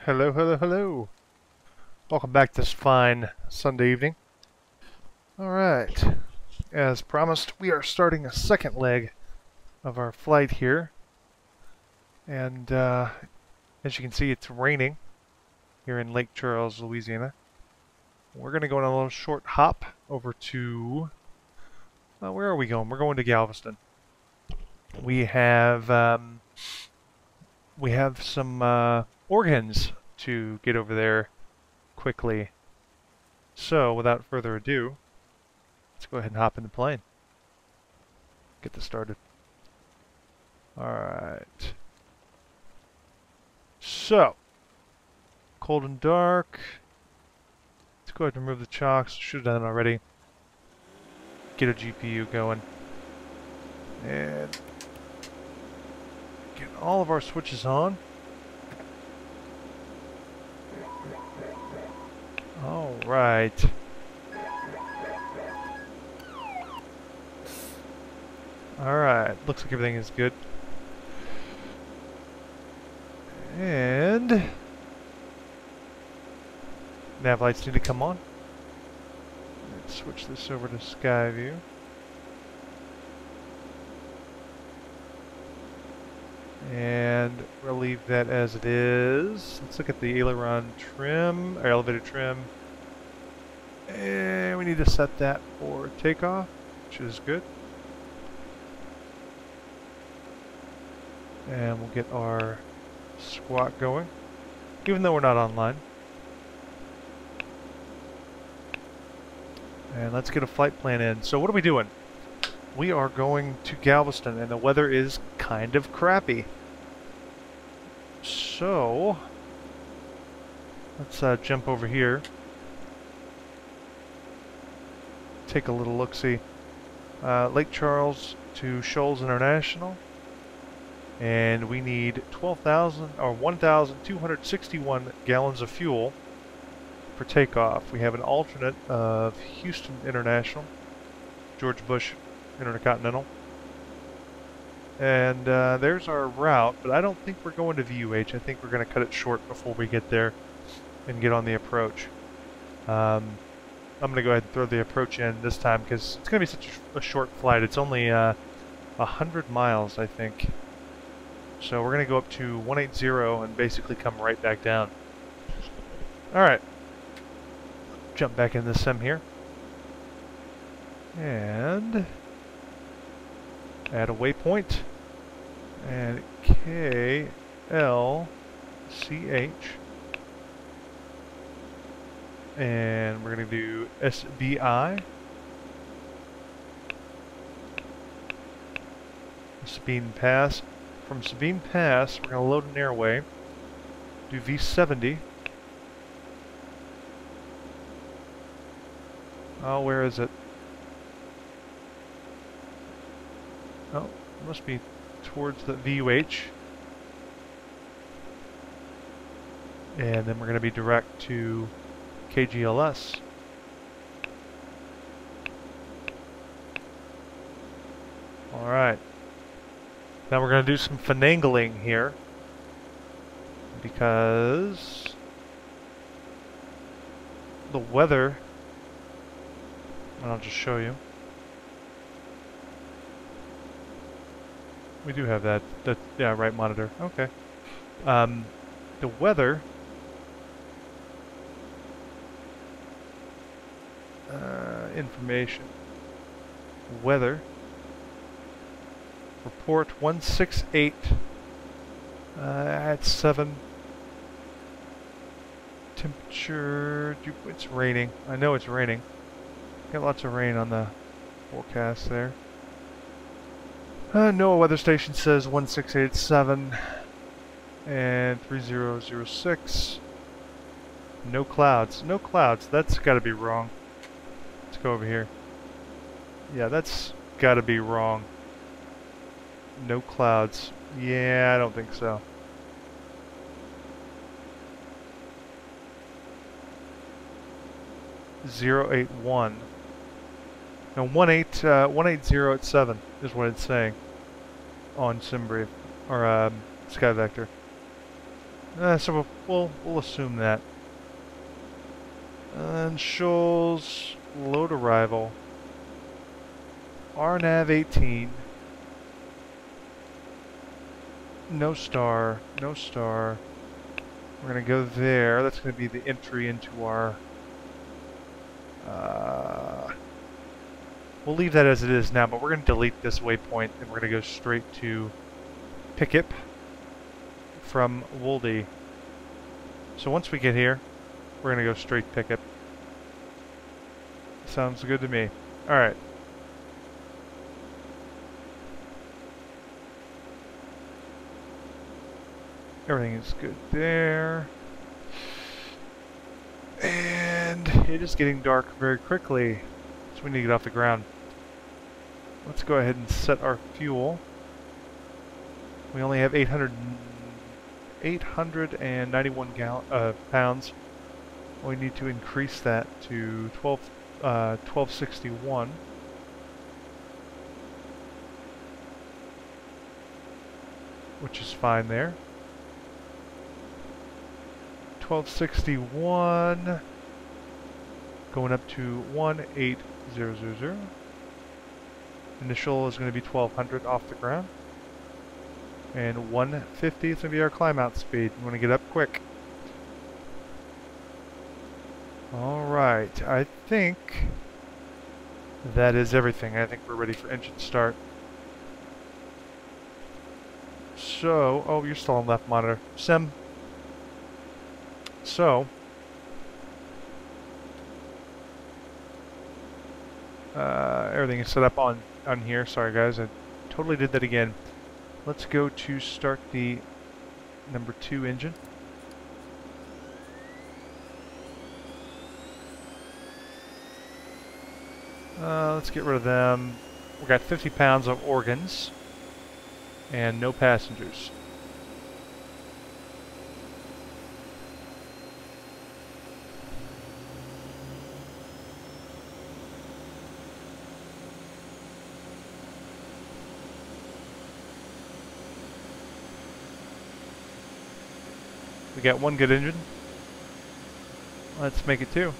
Hello, hello, hello. Welcome back this fine Sunday evening. Alright, as promised, we are starting a second leg of our flight here. And as you can see, it's raining here in Lake Charles, Louisiana. We're going to go on a little short hop over to... where are we going? We're going to Galveston. We have some organs to get over there quickly. So, without further ado, let's go ahead and hop in the plane. Get this started. Alright. So, cold and dark. Let's go ahead and remove the chocks. Should have done it already. Get a GPU going. And get all of our switches on. Alright. Alright, looks like everything is good. And nav lights need to come on. Let's switch this over to sky view. And we'll leave that as it is. Let's look at the aileron trim, or elevator trim. And we need to set that for takeoff, which is good. And we'll get our squawk going, even though we're not online. And let's get a flight plan in. So what are we doing? We are going to Galveston, and the weather is kind of crappy. So let's jump over here. Take a little look-see. Lake Charles to Shoals International. And we need 1,261 gallons of fuel for takeoff. We have an alternate of Houston International, George Bush Intercontinental. And there's our route, but I don't think we're going to VUH. I think we're going to cut it short before we get there and get on the approach. I'm going to go ahead and throw the approach in this time because it's going to be such a short flight. It's only 100 miles, I think. So we're going to go up to 180 and basically come right back down. Alright. Jump back in the sim here. And add a waypoint. And KLCH. And we're going to do SBI. Sabine Pass. From Sabine Pass, we're going to load an airway, do V70. Oh, where is it? Oh, it must be towards the VUH. And then we're going to be direct to KGLS. Alright. Now we're going to do some finagling here, because the weather, and I'll just show you. We do have that, yeah, right monitor, okay. The weather, information, weather, report 168 at 7. Temperature, it's raining. I know it's raining. Got lots of rain on the forecast there. NOAA weather station says 1687 and 3006. No clouds. No clouds. That's got to be wrong. Let's go over here. Yeah, that's got to be wrong. No clouds. Yeah, I don't think so. .081. No, 180 at 7 is what it's saying on SimBrief or SkyVector. So we'll assume that. And Shoals, load arrival. RNAV 18. No star, no star. We're gonna go there. That's gonna be the entry into our... we'll leave that as it is now, but we're gonna delete this waypoint and we're gonna go straight to Pickup from Wolde. So once we get here, we're gonna go straight Pickup. Sounds good to me. Alright. Everything is good there. And it is getting dark very quickly, so we need to get off the ground. Let's go ahead and set our fuel. We only have 891 pounds. We need to increase that to 1261. Which is fine there. 1261 going up to 18000. Initial is going to be 1200 off the ground. And 150 is going to be our climb out speed. We want to get up quick. Alright, I think that is everything. I think we're ready for engine start. So, oh, you're still on left monitor. Sim. So, everything is set up on here. Sorry guys, I totally did that again. Let's go to start the number 2 engine. Let's get rid of them. We got 50 pounds of organs and no passengers. We got 1 good engine. Let's make it 2.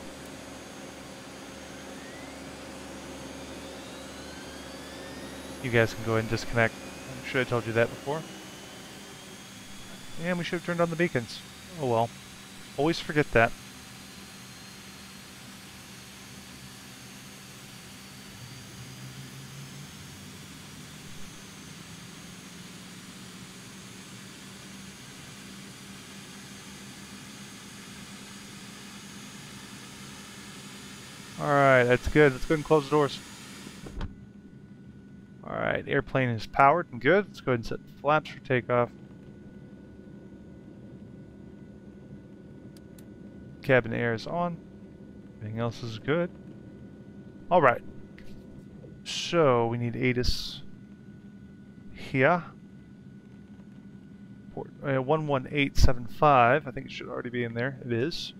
You guys can go ahead and disconnect. I'm sure I told you that before. And we should have turned on the beacons. Oh well. Always forget that. Alright, that's good. Let's go ahead and close the doors. Alright, airplane is powered and good. Let's go ahead and set the flaps for takeoff. Cabin air is on. Everything else is good. Alright. So, we need ATIS here. Port 11875. I think it should already be in there. It is.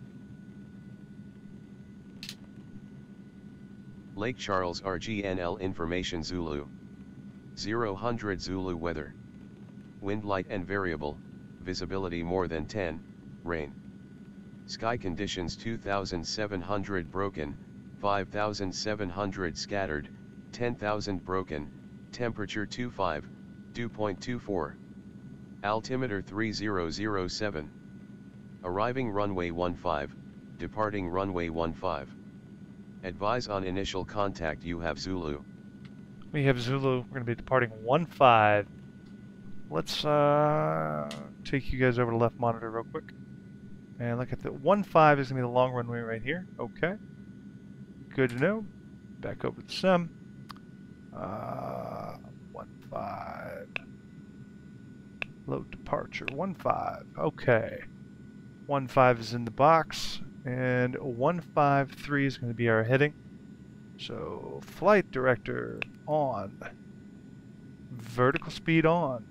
Lake Charles RGNL Information Zulu. 0 Zulu weather. Wind light and variable, visibility more than 10, rain. Sky conditions 2700 broken, 5700 scattered, 10,000 broken, temperature 25, dew point 24. Altimeter 3007. Arriving runway 15, departing runway 15. Advise on initial contact. You have Zulu. We have Zulu. We're going to be departing 15. Let's take you guys over to left monitor real quick. And look at the 15 is going to be the long runway right here. Okay. Good to know. Back over to Sim. 15. Load departure. 15. Okay. 15 is in the box. And 153 is going to be our heading. So, flight director on. Vertical speed on.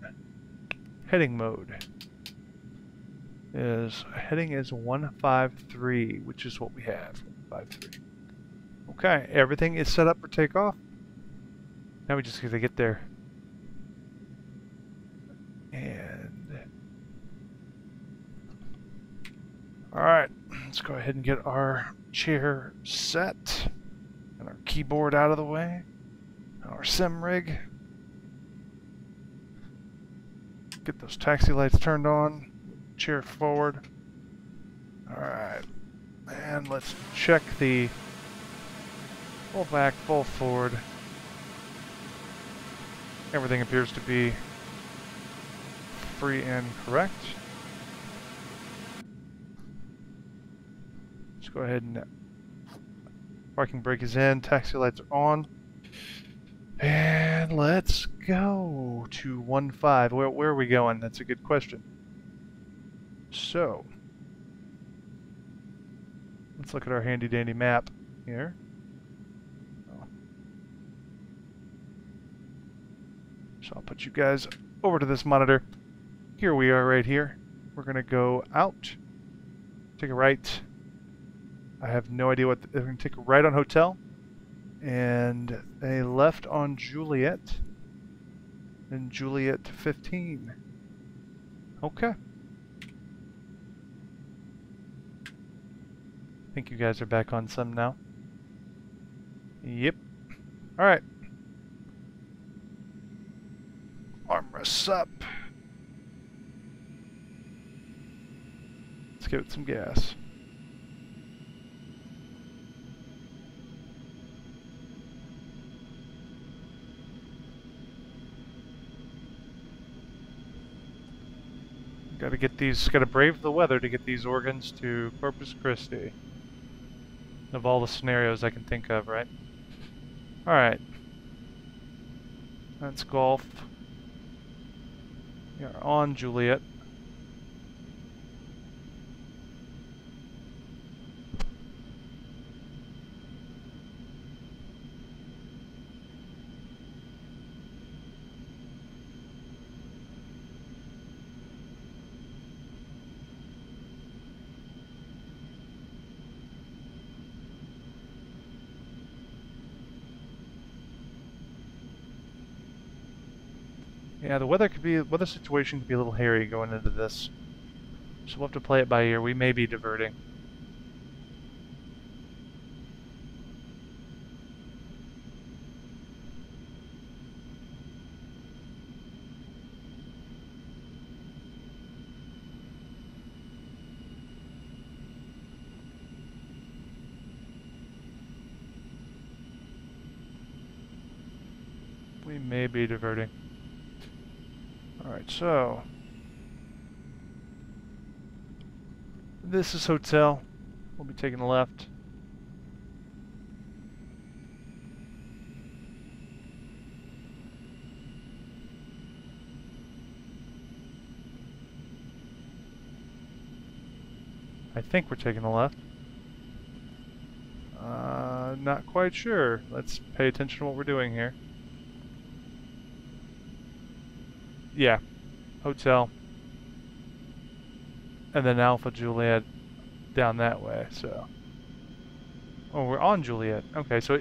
Heading mode. Heading is 153, which is what we have. 153. Okay, everything is set up for takeoff. Now we just got to get there. And Alright, let's go ahead and get our chair set and our keyboard out of the way. And our sim rig. Get those taxi lights turned on. Chair forward. Alright. And let's check the full back, full forward. Everything appears to be free and correct. Let's go ahead and parking brake is in, taxi lights are on. And let's go to 1-5. Where are we going? That's a good question. So, let's look at our handy dandy map here. So I'll put you guys over to this monitor. Here we are right here. We're going to go out, take a right. I have no idea what, we're going to take a right on Hotel, and a left on Juliet, and Juliet 15. Okay. I think you guys are back on some now. Yep. Alright. Armrests up. Let's give it some gas. Gotta get these, gotta brave the weather to get these organs to Corpus Christi. Of all the scenarios I can think of, right? Alright. That's golf. We are on Juliet. Yeah, the weather situation could be a little hairy going into this. So we'll have to play it by ear. We may be diverting. We may be diverting. Alright, so this is Hotel. We'll be taking the left. I think we're taking the left. Not quite sure. Let's pay attention to what we're doing here. Yeah, Hotel. And then Alpha Juliet down that way, so. Oh, we're on Juliet. Okay, so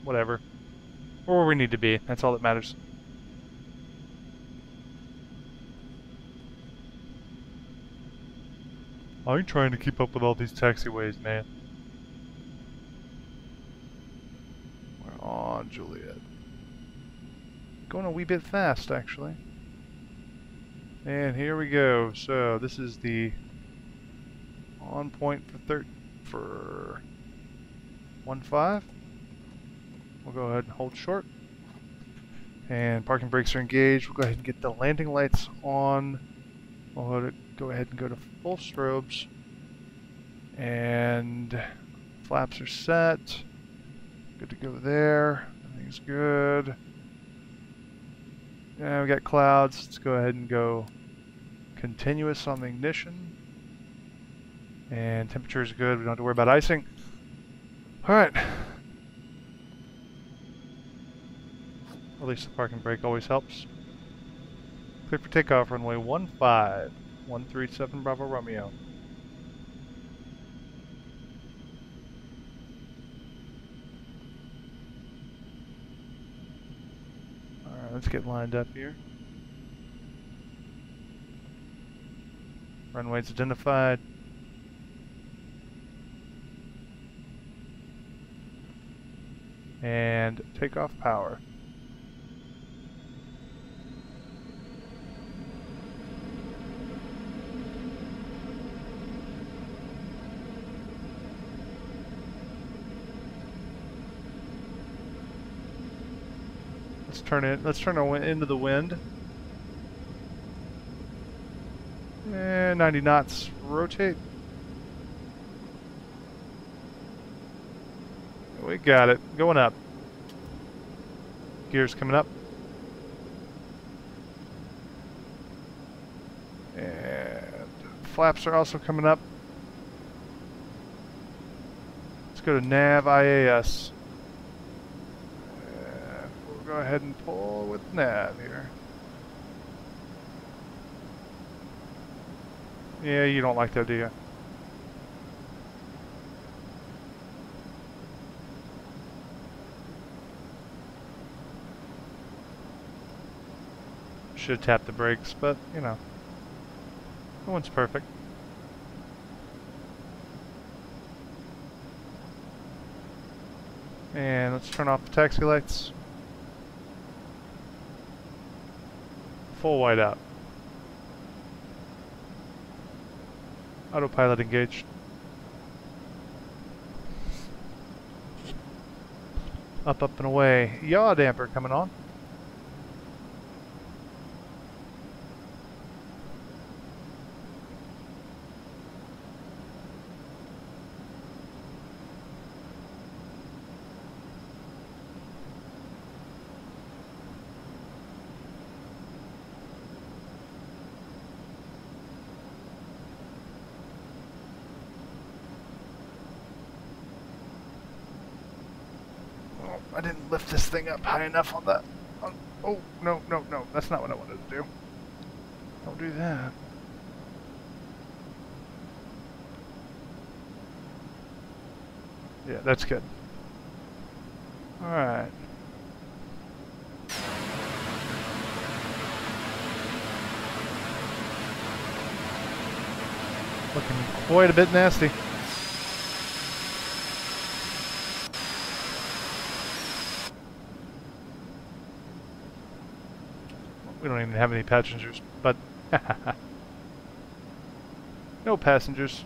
whatever. Or where we need to be. That's all that matters. I ain't trying to keep up with all these taxiways, man. We're on Juliet. Going a wee bit fast, actually. And here we go. So this is the on point for 1-5. We'll go ahead and hold short. And parking brakes are engaged. We'll go ahead and get the landing lights on. We'll go ahead and go to full strobes. And flaps are set. Good to go there. Everything's good. Yeah, we got clouds. Let's go ahead and go continuous on the ignition. And temperature is good. We don't have to worry about icing. Alright. Release the parking brake always helps. Clear for takeoff, runway 15, 137 Bravo Romeo. Alright, let's get lined up here. Runway's identified. And take off power. Let's turn into the wind. And 90 knots. Rotate. We got it. Going up. Gears coming up. And flaps are also coming up. Let's go to nav IAS. And we'll go ahead and pull with nav here. Yeah, you don't like that, do you? Should have tapped the brakes, but, you know, no one's perfect. And let's turn off the taxi lights. Full white out. Autopilot engaged. Up, up, and away. Yaw damper coming on. I didn't lift this thing up high enough on that. Oh, no, no, no. That's not what I wanted to do. Don't do that. Yeah, that's good. Alright. Looking quite a bit nasty. We don't even have any passengers, but no passengers.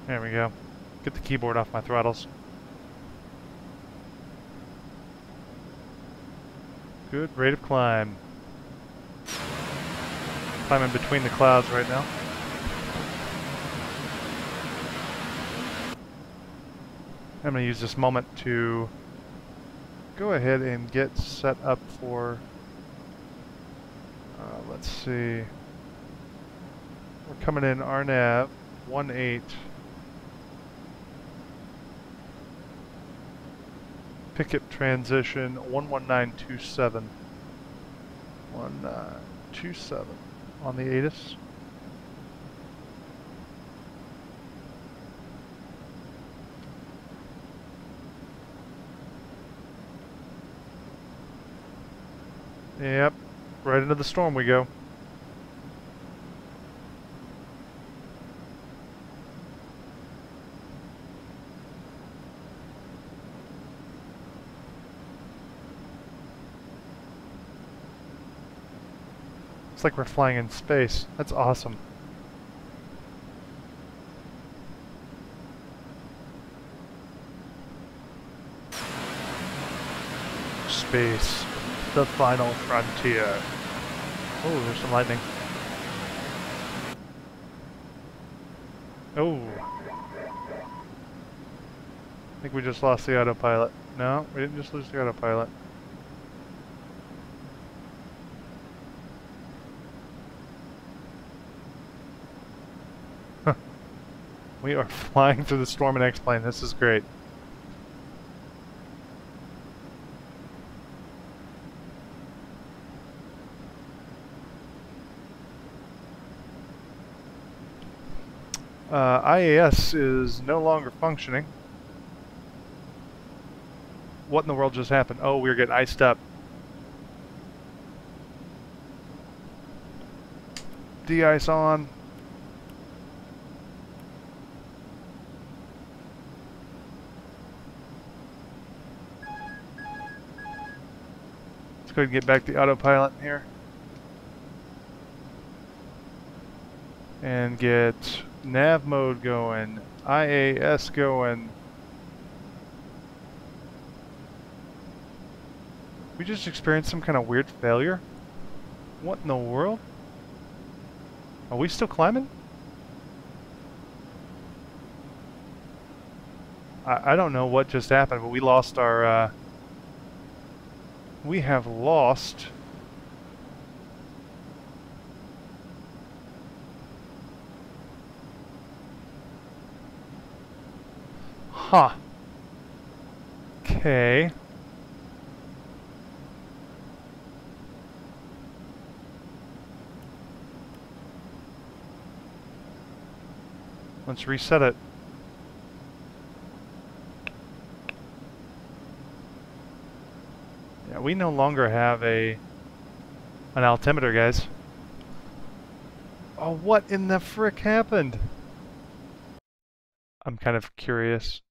There we go. Get the keyboard off my throttles. Good rate of climb. Climbing between the clouds right now. I'm going to use this moment to go ahead and get set up for, let's see, we're coming in RNAV 18. Picket transition 11927. 127 on the ATIS. Yep, right into the storm we go. It's like we're flying in space. That's awesome. Space, the final frontier. Oh, there's some lightning. Oh. I think we just lost the autopilot. No, we didn't just lose the autopilot. We are flying through the storm in X-plane. This is great. IAS is no longer functioning. What in the world just happened? Oh, we're getting iced up. De-ice on. Let's go ahead and get back the autopilot here. And get nav mode going, IAS going. We just experienced some kind of weird failure? What in the world? Are we still climbing? I don't know what just happened, but we lost our, we have lost... Huh. Okay. Let's reset it. Yeah, we no longer have an altimeter, guys. Oh, what in the frick happened? I'm kind of curious.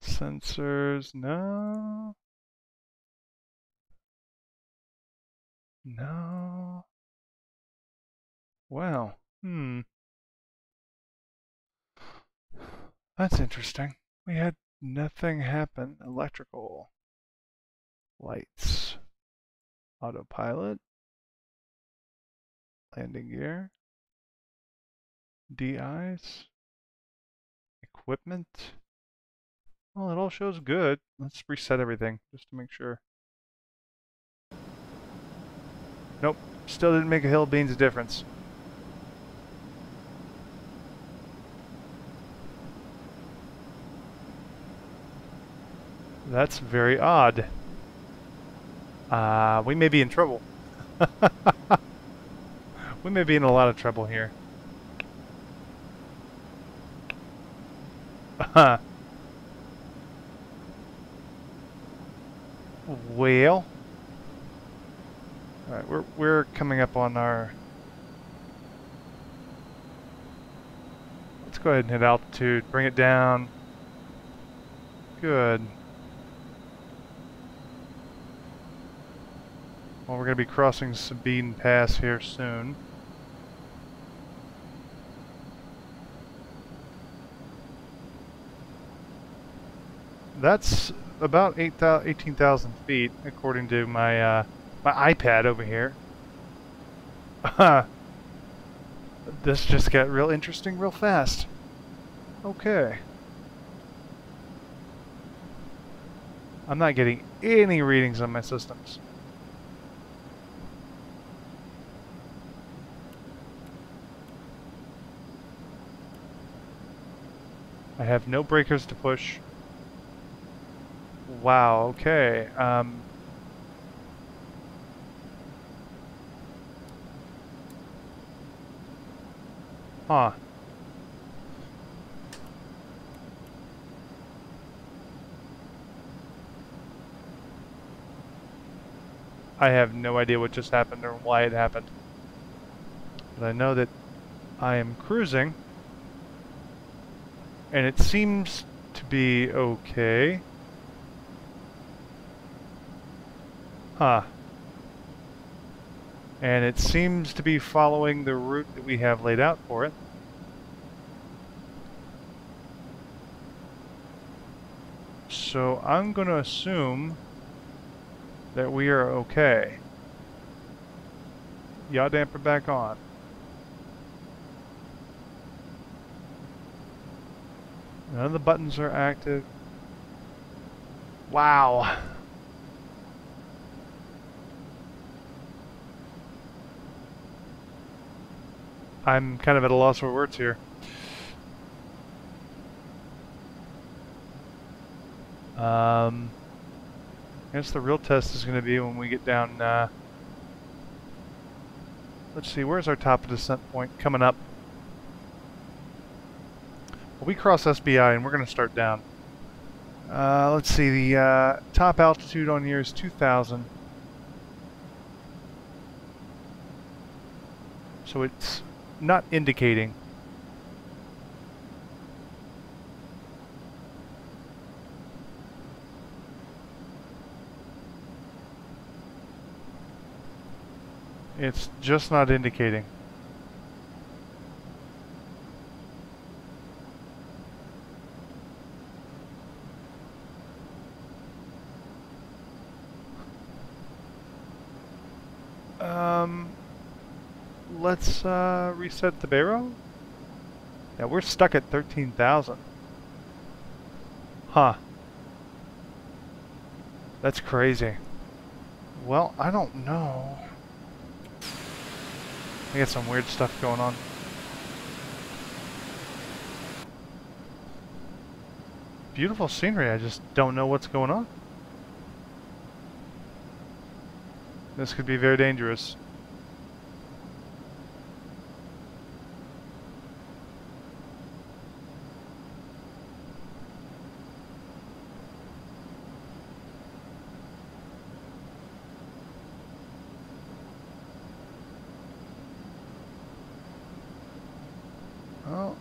Sensors, no. No. Wow. That's interesting. We had nothing happen. Electrical. Lights. Autopilot. Landing gear. DIs. Equipment. Well, it all shows good. Let's reset everything just to make sure. Nope. Still didn't make a hill of beans difference. That's very odd. We may be in trouble. We may be in a lot of trouble here. Well, all right, we're coming up on our. Let's go ahead and hit altitude. Bring it down. Good. Well, we're going to be crossing Sabine Pass here soon. That's about 18,000 feet, according to my my iPad over here. This just got real interesting real fast. Okay. I'm not getting any readings on my systems. I have no breakers to push. Wow, okay. Huh. I have no idea what just happened or why it happened. But I know that I am cruising. And it seems to be okay. Huh. And it seems to be following the route that we have laid out for it. So I'm going to assume that we are okay. Yaw damper back on. None of the buttons are active. Wow. I'm kind of at a loss for words here. I guess the real test is going to be when we get down, let's see, where's our top of descent point coming up? Well, we cross SBI and we're going to start down. Let's see, the top altitude on here is 2,000. So it's not indicating. It's just not indicating. Let's reset the barrel. Yeah, we're stuck at 13,000. Huh. That's crazy. Well, I don't know. I got some weird stuff going on. Beautiful scenery, I just don't know what's going on. This could be very dangerous. Oh.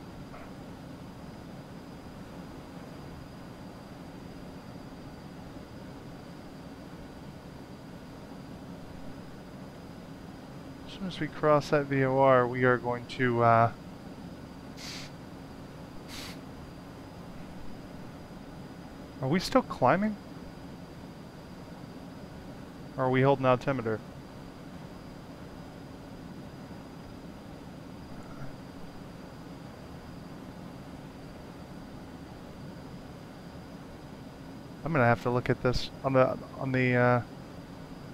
As soon as we cross that VOR, we are going to are we still climbing? Or are we holding altimeter? I'm gonna have to look at this on the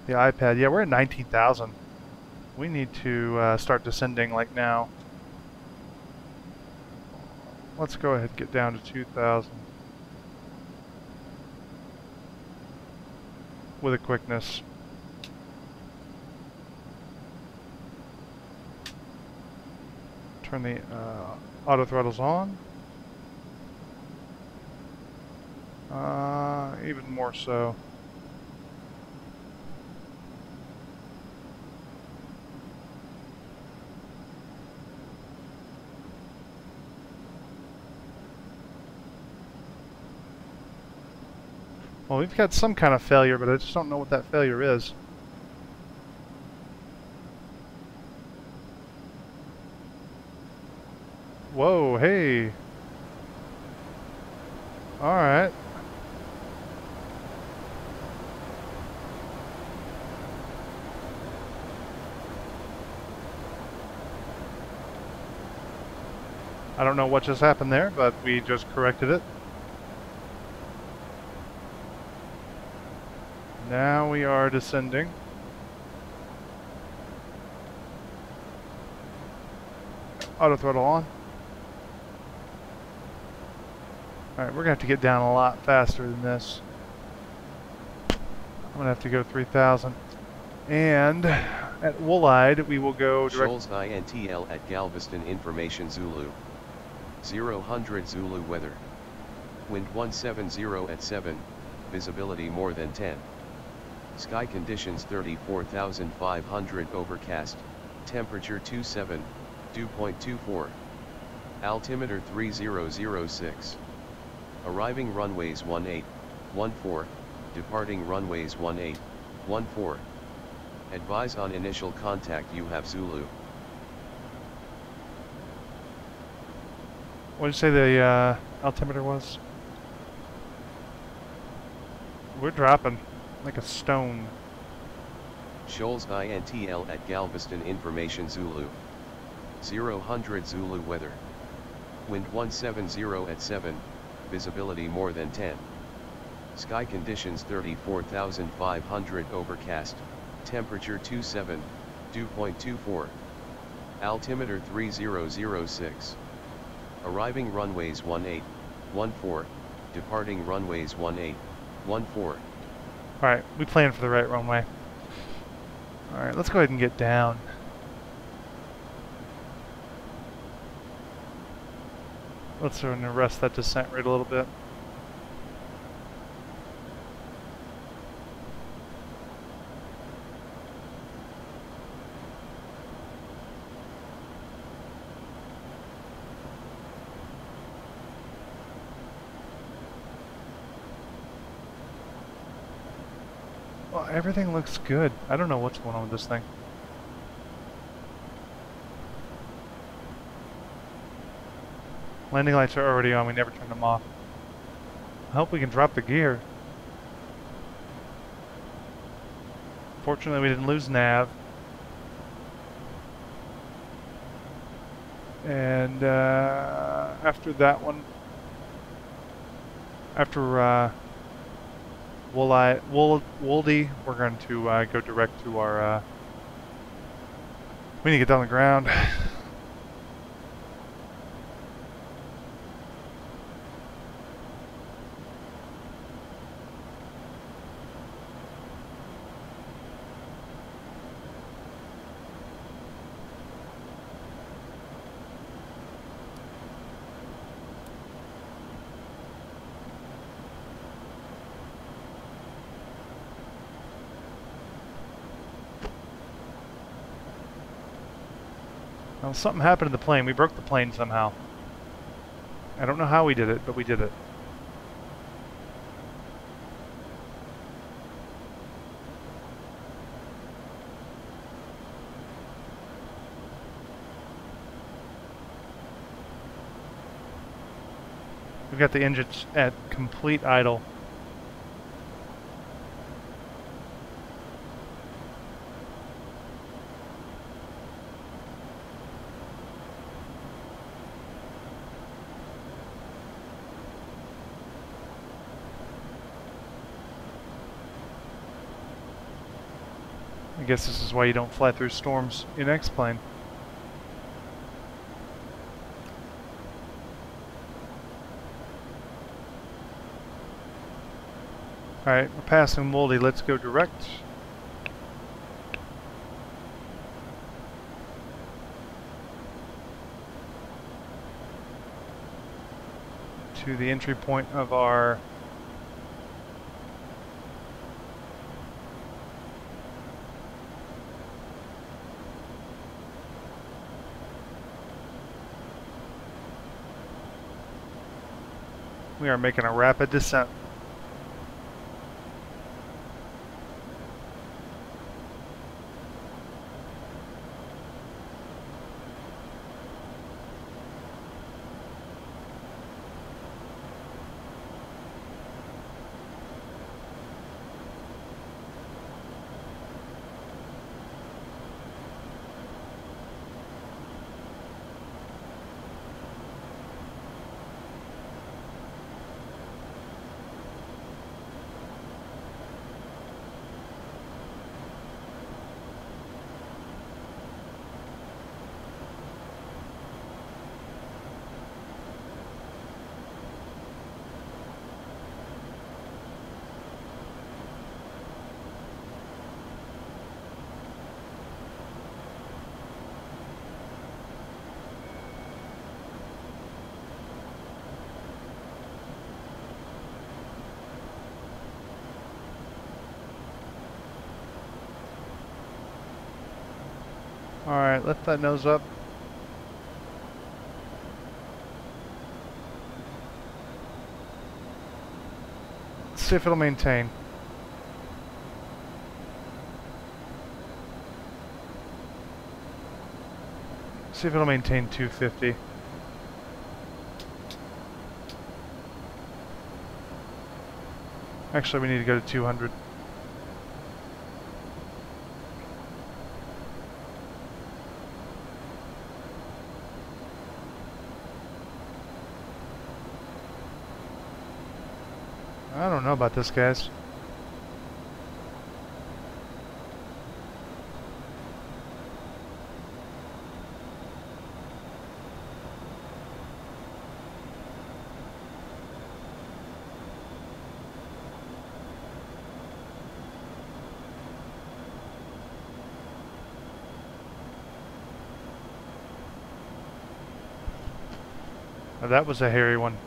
iPad. Yeah, we're at 19,000. We need to start descending like now. Let's go ahead and get down to 2,000 with a quickness. Turn the auto throttles on. Even more so. Well, we've got some kind of failure, but I just don't know what that failure is. Whoa, hey. Alright. I don't know what just happened there, but we just corrected it. Now we are descending. Auto throttle on. Alright, we're going to have to get down a lot faster than this. I'm going to have to go 3,000. And at Woolide, we will go direct... Shoals INTL at Galveston Information Zulu. 0 Zulu weather. Wind 170 at 7, visibility more than 10. Sky conditions 34,500 overcast, temperature 27, dew point 24. Altimeter 3006. Arriving runways 18, 14, departing runways 18, 14. Advise on initial contact you have Zulu. What did you say the altimeter was? We're dropping like a stone. Shoals INTL at Galveston Information Zulu. 0 Zulu weather. Wind 170 at 7, visibility more than 10. Sky conditions 34,500 overcast, temperature 27, dew point 24. Altimeter 3006. Arriving runways 1814, departing runways 1814. Alright, we planned for the right runway. Alright, let's go ahead and get down. Let's arrest that descent rate a little bit. Well, everything looks good. I don't know what's going on with this thing. Landing lights are already on. We never turned them off. I hope we can drop the gear. Fortunately, we didn't lose nav. And after that one, after Wolde, we're going to go direct to our... we need to get down on the ground. Well, something happened to the plane. We broke the plane somehow. I don't know how we did it, but we did it. We've got the engines at complete idle. I guess this is why you don't fly through storms in X-plane. Alright, we're passing Moldy. Let's go direct. To the entry point of our we are making a rapid descent. Alright, lift that nose up. Let's see if it'll maintain. See if it'll maintain 250. Actually, we need to go to 200. I don't know about this, guys. Oh, that was a hairy one.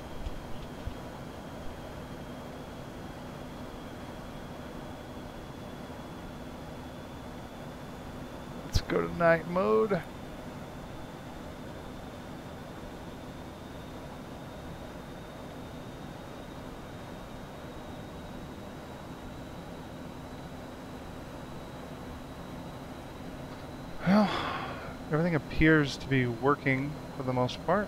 Let's go to night mode. Well, everything appears to be working for the most part.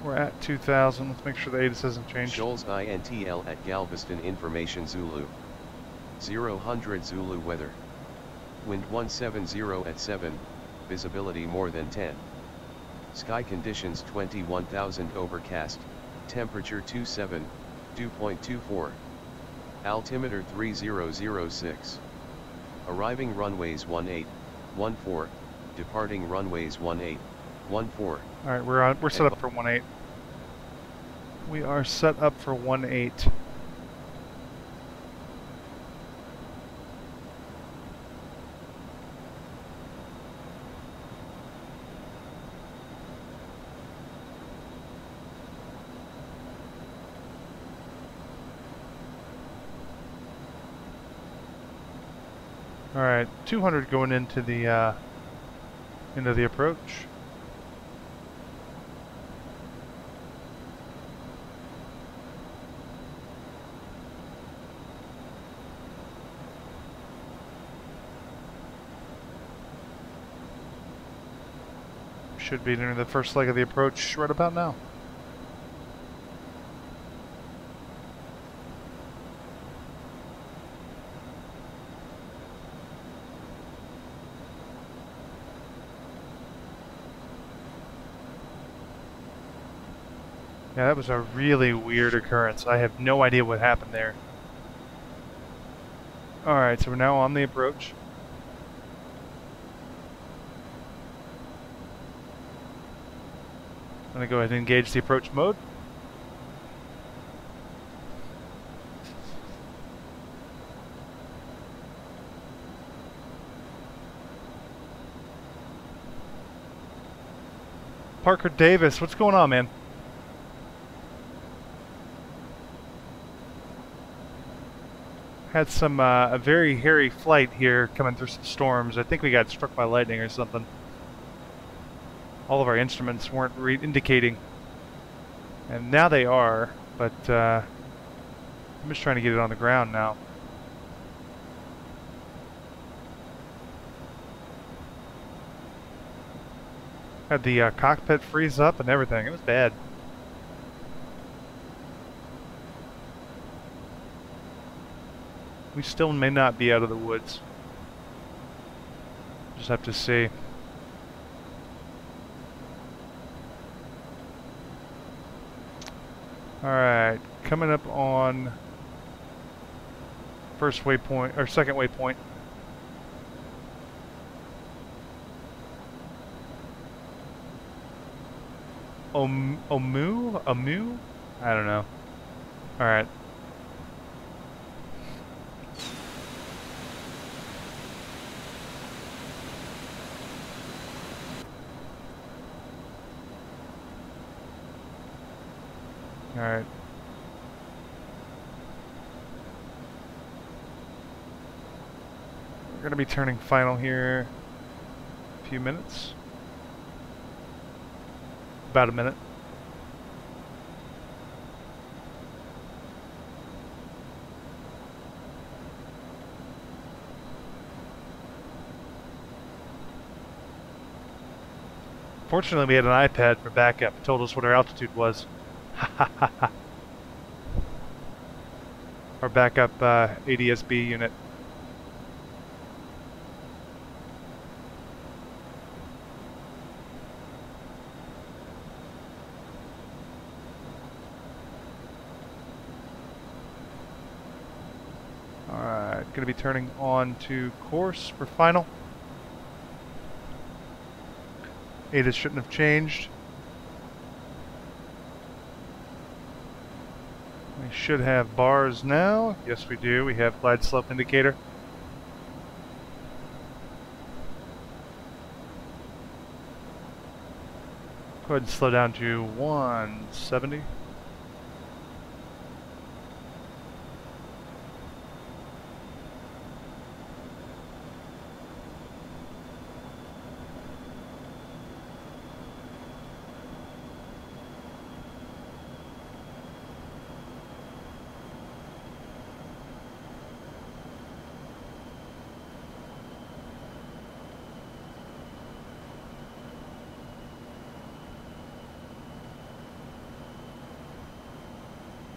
We're at 2,000. Let's make sure the ATIS hasn't changed. Shoals INTL at Galveston Information Zulu. 000 Zulu weather. Wind 170 at 7, visibility more than 10. Sky conditions 21,000 overcast, temperature 27, dew point 24. Altimeter 3006. Arriving runways 18, 14, departing runways 18, 14. Alright, we're set up for 1-8. We are set up for 1-8. Alright, 200 going into the approach. Should be near the first leg of the approach right about now. Yeah, that was a really weird occurrence. I have no idea what happened there. Alright, so we're now on the approach. I'm going to go ahead and engage the approach mode. Parker Davis, what's going on, man? Had some a very hairy flight here coming through some storms. I think we got struck by lightning or something. All of our instruments weren't indicating, and now they are, but I'm just trying to get it on the ground now. Had the cockpit freeze up and everything. It was bad. We still may not be out of the woods. Just have to see. Alright, coming up on first waypoint, or second waypoint. Omu? I don't know. Alright. Alright. We're going to be turning final here in a few minutes. About a minute. Fortunately, we had an iPad for backup. It told us what our altitude was. Our backup ADS-B unit. Alright, going to be turning on to course for final. ATIS shouldn't have changed. We should have bars now. Yes, we do. We have glide slope indicator. Go ahead and slow down to 170.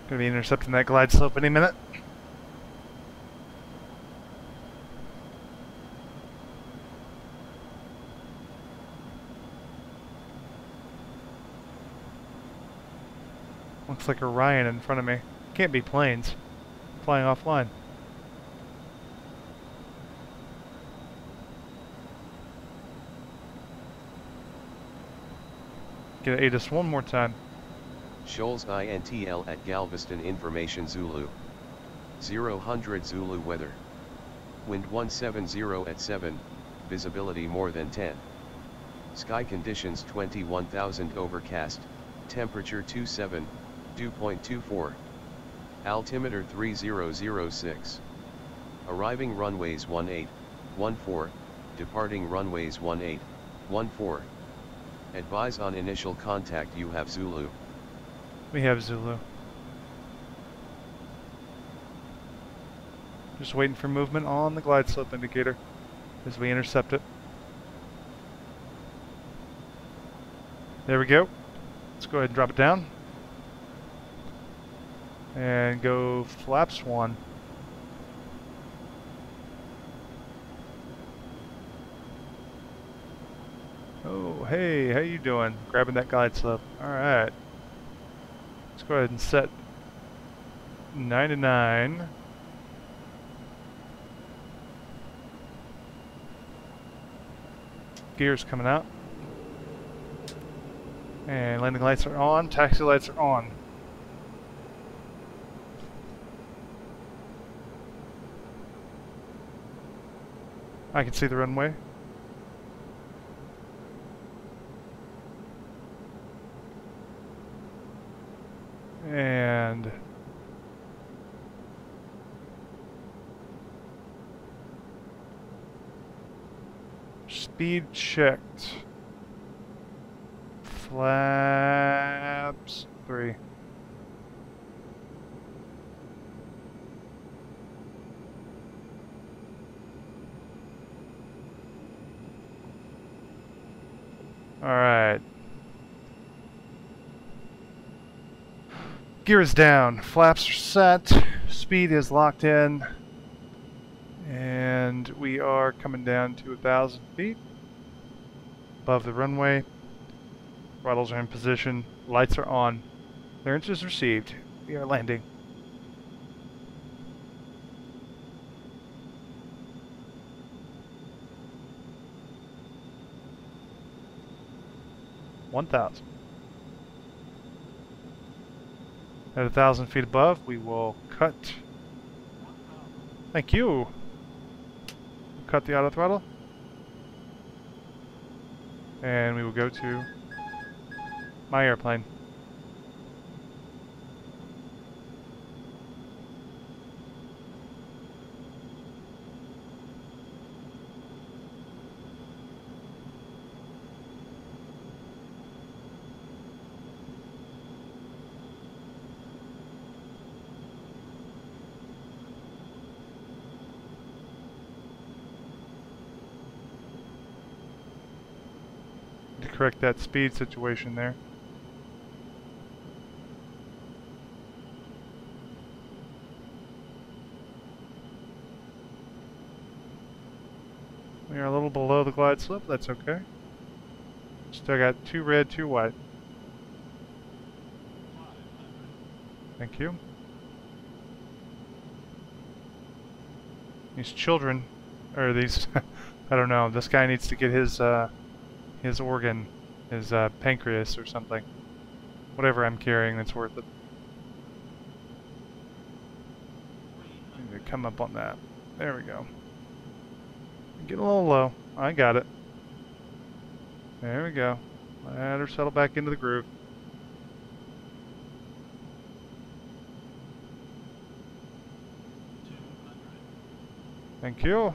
Gonna be intercepting that glide slope any minute. Looks like Orion in front of me. Can't be planes. Flying offline. Get ATIS one more time. Shoals INTL at Galveston Information Zulu. 000 Zulu weather. Wind 170 at 7, visibility more than 10. Sky conditions 21,000 overcast, temperature 27, dew point 24. Altimeter 3006. Arriving runways 18, 14, departing runways 18, 14. Advise on initial contact. You have Zulu. We have Zulu. Just waiting for movement on the glide slope indicator as we intercept it. There we go. Let's go ahead and drop it down. And go flaps 1. Oh, hey, how you doing? Grabbing that glide slope. Alright. Let's go ahead and set 99. Gears coming out. And landing lights are on, taxi lights are on. I can see the runway. And speed checked. Flaps 3. All right. Gear is down. Flaps are set. Speed is locked in. And we are coming down to 1,000 feet above the runway. Throttles are in position. Lights are on. Clearance is received. We are landing. $1,000. At 1,000 feet above, we will cut. Thank you. Cut the auto throttle. And we will go to my airplane. To correct that speed situation there. We are a little below the glide slope, that's okay. Still got 2 red, 2 white. Thank you. These children, or these, I don't know, this guy needs to get his organ, his pancreas or something. Whatever I'm carrying that's worth it. Need to come up on that. There we go. Get a little low. I got it. There we go. Let her settle back into the groove. Thank you.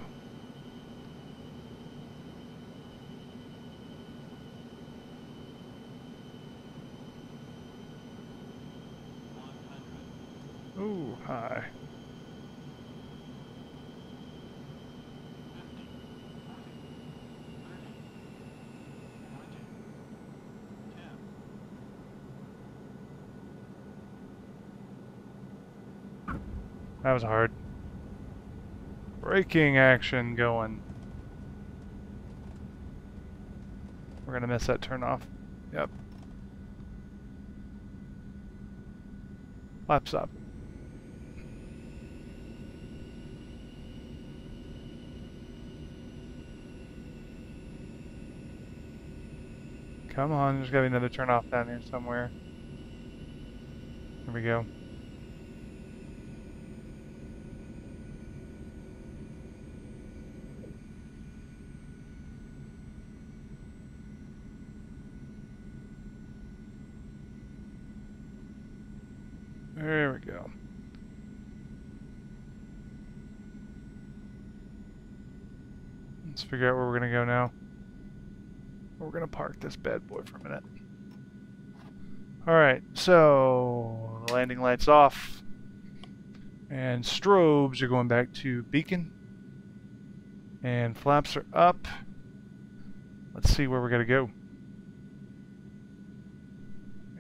Ooh, hi. That was hard. Braking action going. We're gonna miss that turn off. Yep. Flaps up. Come on, there's gotta be another turn off down here somewhere. There we go. There we go. Let's figure out where we're gonna go now. We're gonna park this bad boy for a minute. Alright, so the landing light's off. And strobes are going back to beacon. And flaps are up. Let's see where we're gonna go.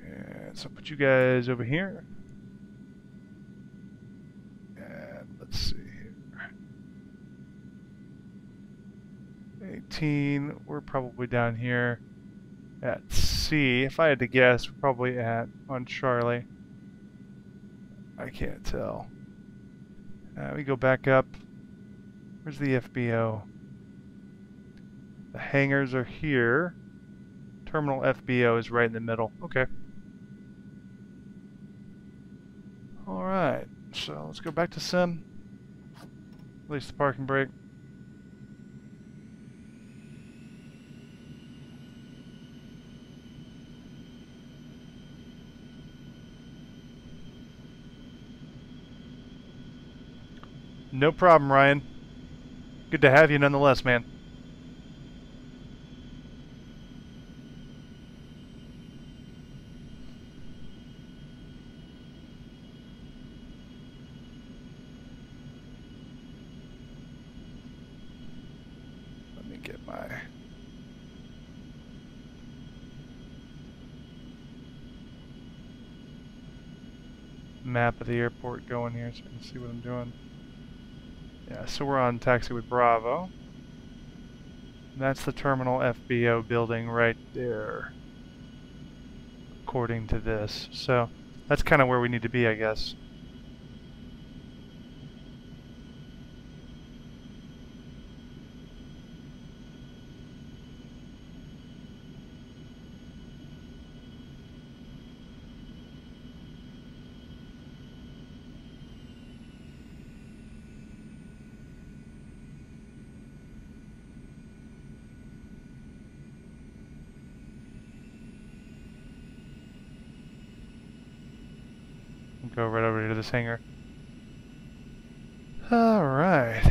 And so put you guys over here. And let's see here. 18, we're probably down here at C. If I had to guess, we're probably on Charlie. I can't tell. We go back up. Where's the FBO? The hangars are here. Terminal FBO is right in the middle. Okay. Alright, so let's go back to sim. Release the parking brake. No problem, Ryan. Good to have you nonetheless, man. Let me get my map of the airport going here so I can see what I'm doing. Yeah, so we're on taxi with Bravo. That's the terminal FBO building right there, according to this. So that's kind of where we need to be, I guess. Go right over to this hangar. Alright.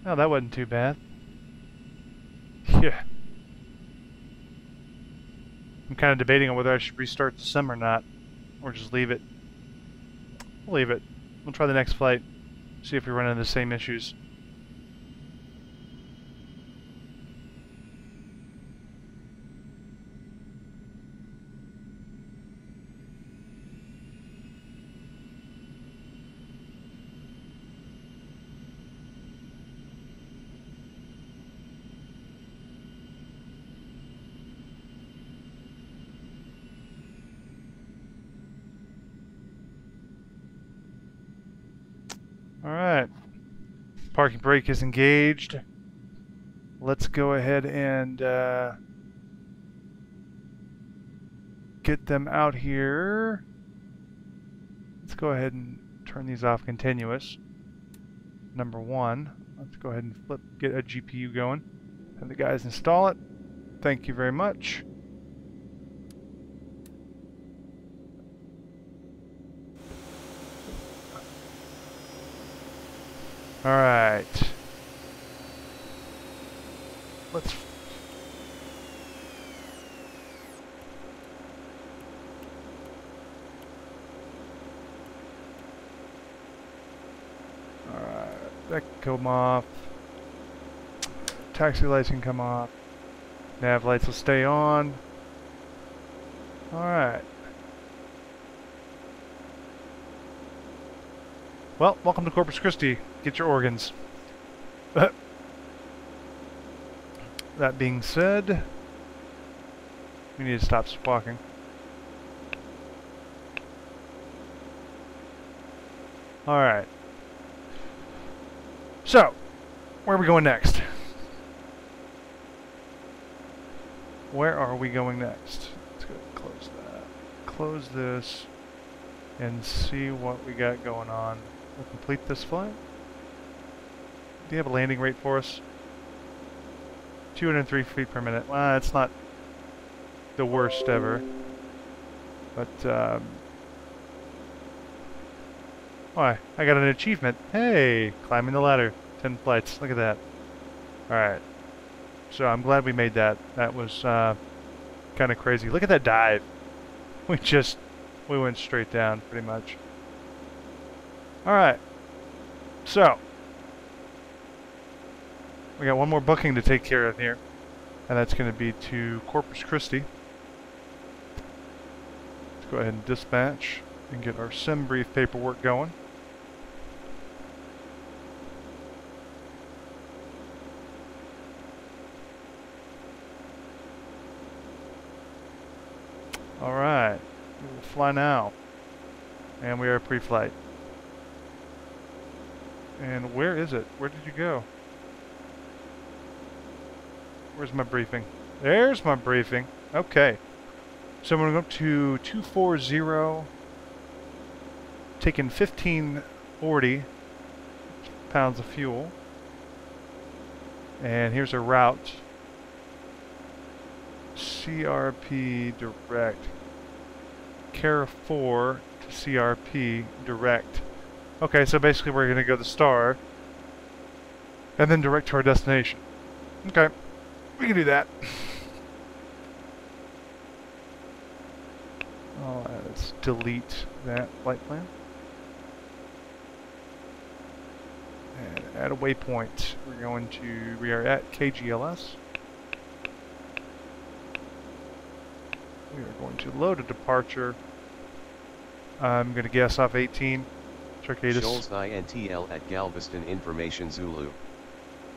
Oh, that wasn't too bad. Yeah. I'm kind of debating on whether I should restart the sim or not. Or just leave it. We'll leave it. We'll try the next flight. See if we run into the same issues. Alright. Parking brake is engaged. Let's go ahead and get them out here. Let's go ahead and turn these off continuous. Number one. Let's go ahead and get a GPU going. Have the guys install it. Thank you very much. All right. Let's... Alright, that can come off. Taxi lights can come off. Nav lights will stay on. Alright. Well, welcome to Corpus Christi. Get your organs. That being said, we need to stop walking. Alright. So, where are we going next? Where are we going next? Let's go close that. Close this and see what we got going on. We'll complete this flight. Do you have a landing rate for us? 203 feet per minute. Well, it's not the worst ever. But, why? I got an achievement. Hey! Climbing the ladder. 10 flights. Look at that. Alright. So I'm glad we made that. That was kind of crazy. Look at that dive. We went straight down, pretty much. Alright. So, we got one more booking to take care of here. And that's going to be to Corpus Christi. Let's go ahead and dispatch and get our sim brief paperwork going. Alright, we will fly now. And we are pre-flight. And where is it? Where did you go? Where's my briefing? There's my briefing. Okay. So I'm going to go up to 240, taking 1540 pounds of fuel. And here's a route. CRP direct. Care 4 to CRP direct. Okay, so basically we're going to go to the star and then direct to our destination. Okay, we can do that. Let's delete that flight plan. And add a waypoint. We are at KGLS. We are going to load a departure. I'm going to gas off 18. Circadus. Shoals INTL at Galveston Information Zulu.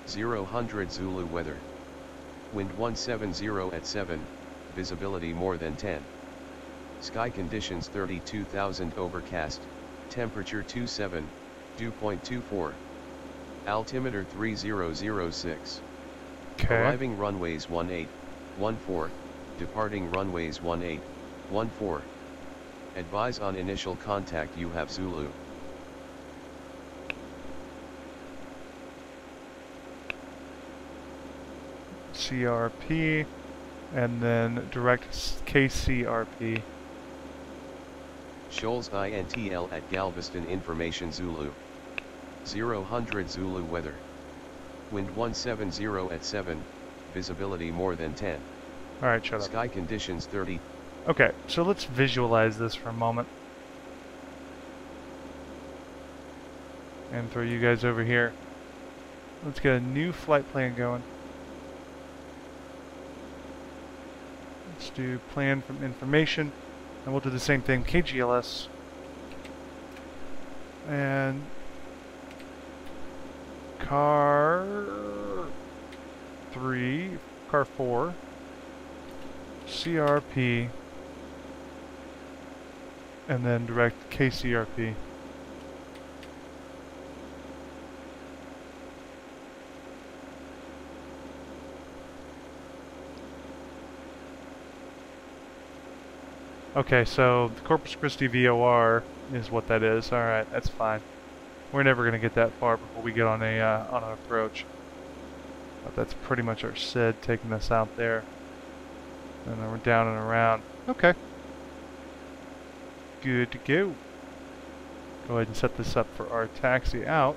000 Zulu weather. Wind 170 at 7, visibility more than 10. Sky conditions 32,000 overcast, temperature 27, dew point 24. Altimeter 3006. Okay. Arriving runways 18, 14. Departing runways 18, 14. Advise on initial contact you have Zulu. CRP, and then direct KCRP. Shoals INTL at Galveston Information Zulu. 000 Zulu weather. Wind 170 at 7, visibility more than 10. Alright, shut up. Sky conditions 30. Okay, so let's visualize this for a moment. And throw you guys over here. Let's get a new flight plan going. Let's do plan from information. And we'll do the same thing, KGLS. And car 4, CRP, and then direct KCRP. Okay, so the Corpus Christi VOR is what that is. Alright, that's fine. We're never going to get that far before we get on an approach. But that's pretty much our SID taking us out there. And then we're down and around. Okay. Good to go. Go ahead and set this up for our taxi out.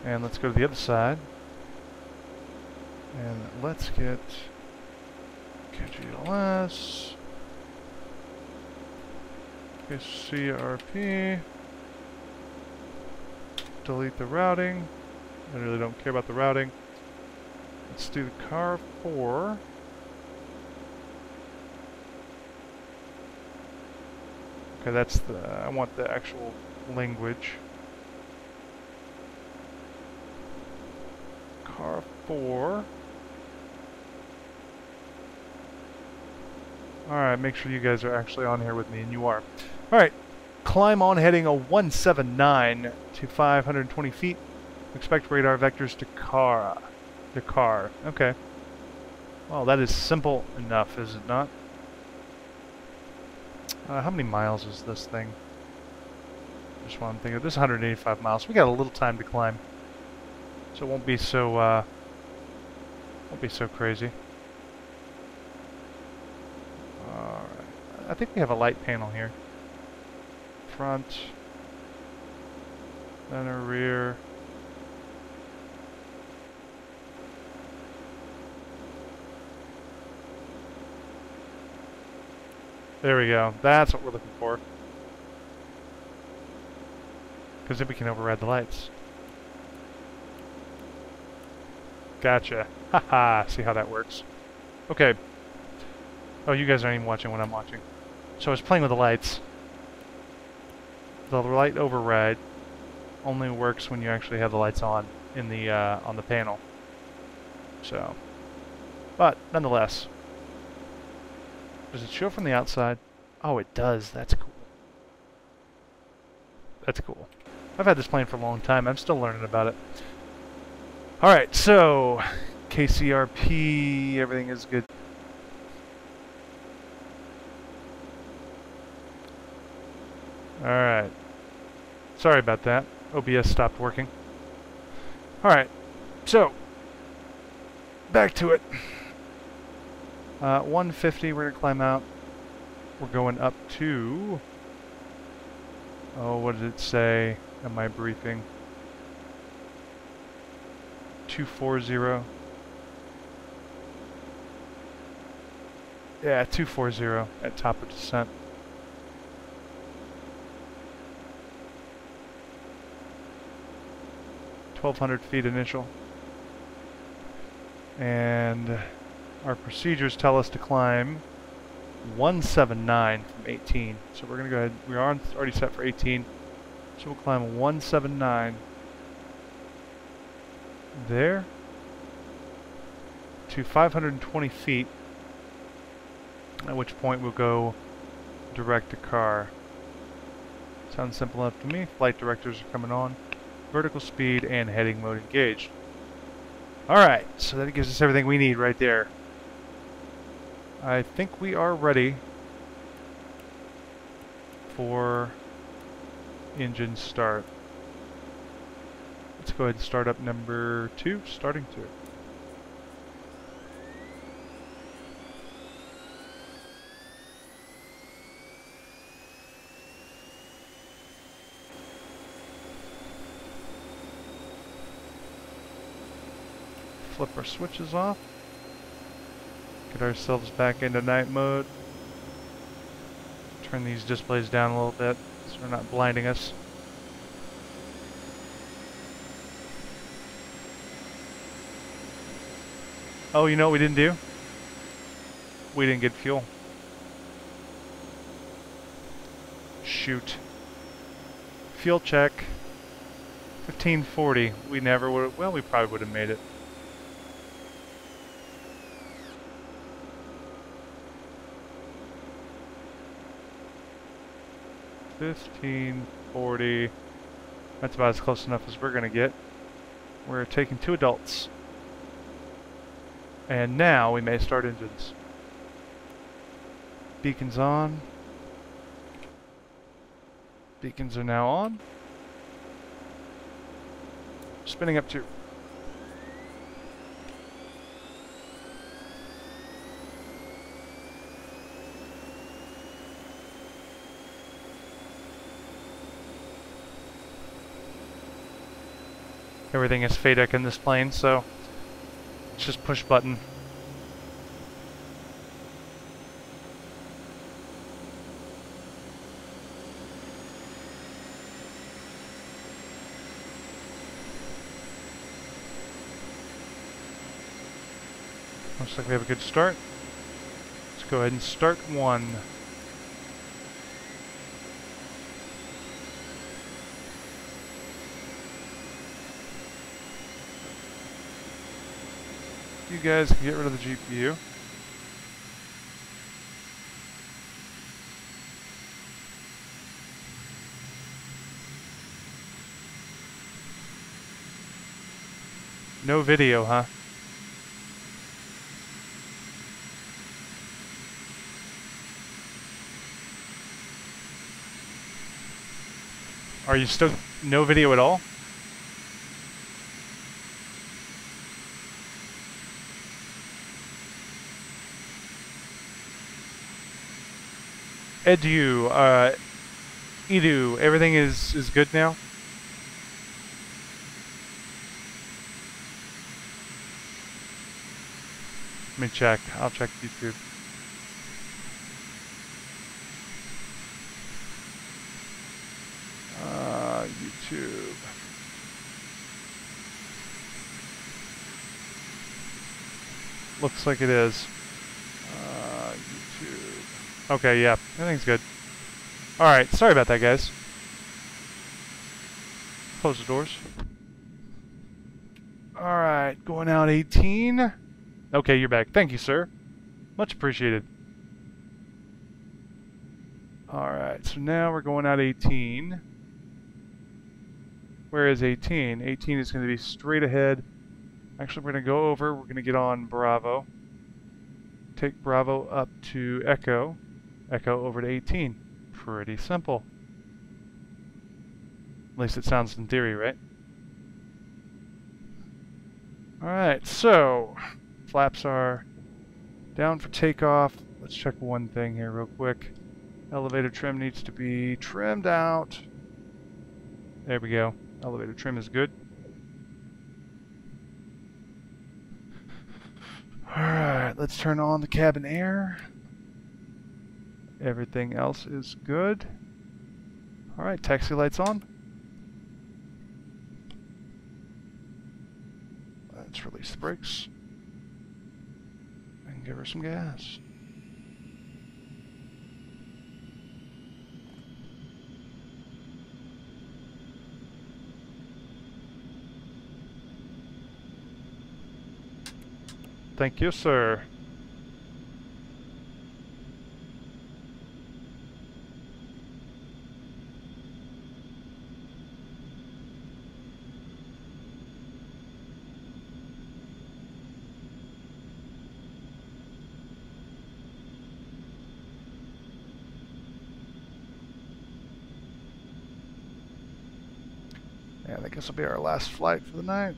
And let's go to the other side. And let's get KGLS. KCRP. Delete the routing. I really don't care about the routing. Let's do the car 4. Okay, that's the, I want the actual language. Car 4. Alright, make sure you guys are actually on here with me, and you are. Alright, climb on heading a 179 to 520 feet. Expect radar vectors to car. Okay. Well, that is simple enough, is it not? How many miles is this thing? Just what I'm thinking. This is 185 miles. We got a little time to climb, so it won't be so crazy. All right. I think we have a light panel here. Front, center, rear. There we go. That's what we're looking for. Because then we can override the lights. Gotcha. Haha. See how that works. Okay. Oh, you guys aren't even watching what I'm watching. So I was playing with the lights. The light override only works when you actually have the lights on the panel. So, but nonetheless. Does it show from the outside? Oh, it does. That's cool. That's cool. I've had this plane for a long time. I'm still learning about it. Alright, so KCRP, everything is good. Alright. Sorry about that. OBS stopped working. Alright, so back to it. 150, we're going to climb out. We're going up to... Oh, what did it say in my briefing? 240. Yeah, 240 at top of descent. (1,200 feet initial. And our procedures tell us to climb 179 from 18. So we're going to go ahead. We are already set for 18. So we'll climb 179 there to 520 feet, at which point we'll go direct to car. Sounds simple enough to me. Flight directors are coming on. Vertical speed and heading mode engaged. Alright, so that gives us everything we need right there. I think we are ready for engine start. Let's go ahead and start up number 2, starting 2. Flip our switches off. Get ourselves back into night mode. Turn these displays down a little bit so they're not blinding us. Oh, you know what we didn't do? We didn't get fuel. Shoot. Fuel check. 1540. We never would have, well, we probably would have made it. 1540. That's about as close enough as we're going to get. We're taking 2 adults. And now we may start engines. Beacons on. Beacons are now on. Spinning up 2. Everything is FADEC in this plane, so it's just push button. Looks like we have a good start. Let's go ahead and start one. You guys can get rid of the GPU. No video, huh? Are you still no video at all? Edu, everything is good now? Let me check. I'll check YouTube. YouTube. Looks like it is. YouTube. Okay, yeah, everything's good. Alright, sorry about that, guys. Close the doors. Alright, going out 18. Okay, you're back. Thank you, sir. Much appreciated. Alright, so now we're going out 18. Where is 18? 18 is going to be straight ahead. Actually, we're going to go over. We're going to get on Bravo. Take Bravo up to Echo. Echo over to 18. Pretty simple. At least it sounds in theory, right? Alright, so flaps are down for takeoff. Let's check one thing here real quick. Elevator trim needs to be trimmed out. There we go. Elevator trim is good. Alright, let's turn on the cabin air. Everything else is good. Alright, taxi lights on. Let's release the brakes. And give her some gas. Thank you, sir. Yeah, I think this will be our last flight for the night.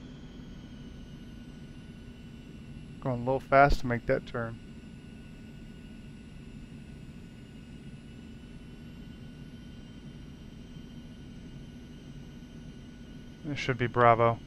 Going a little fast to make that turn. This should be Bravo.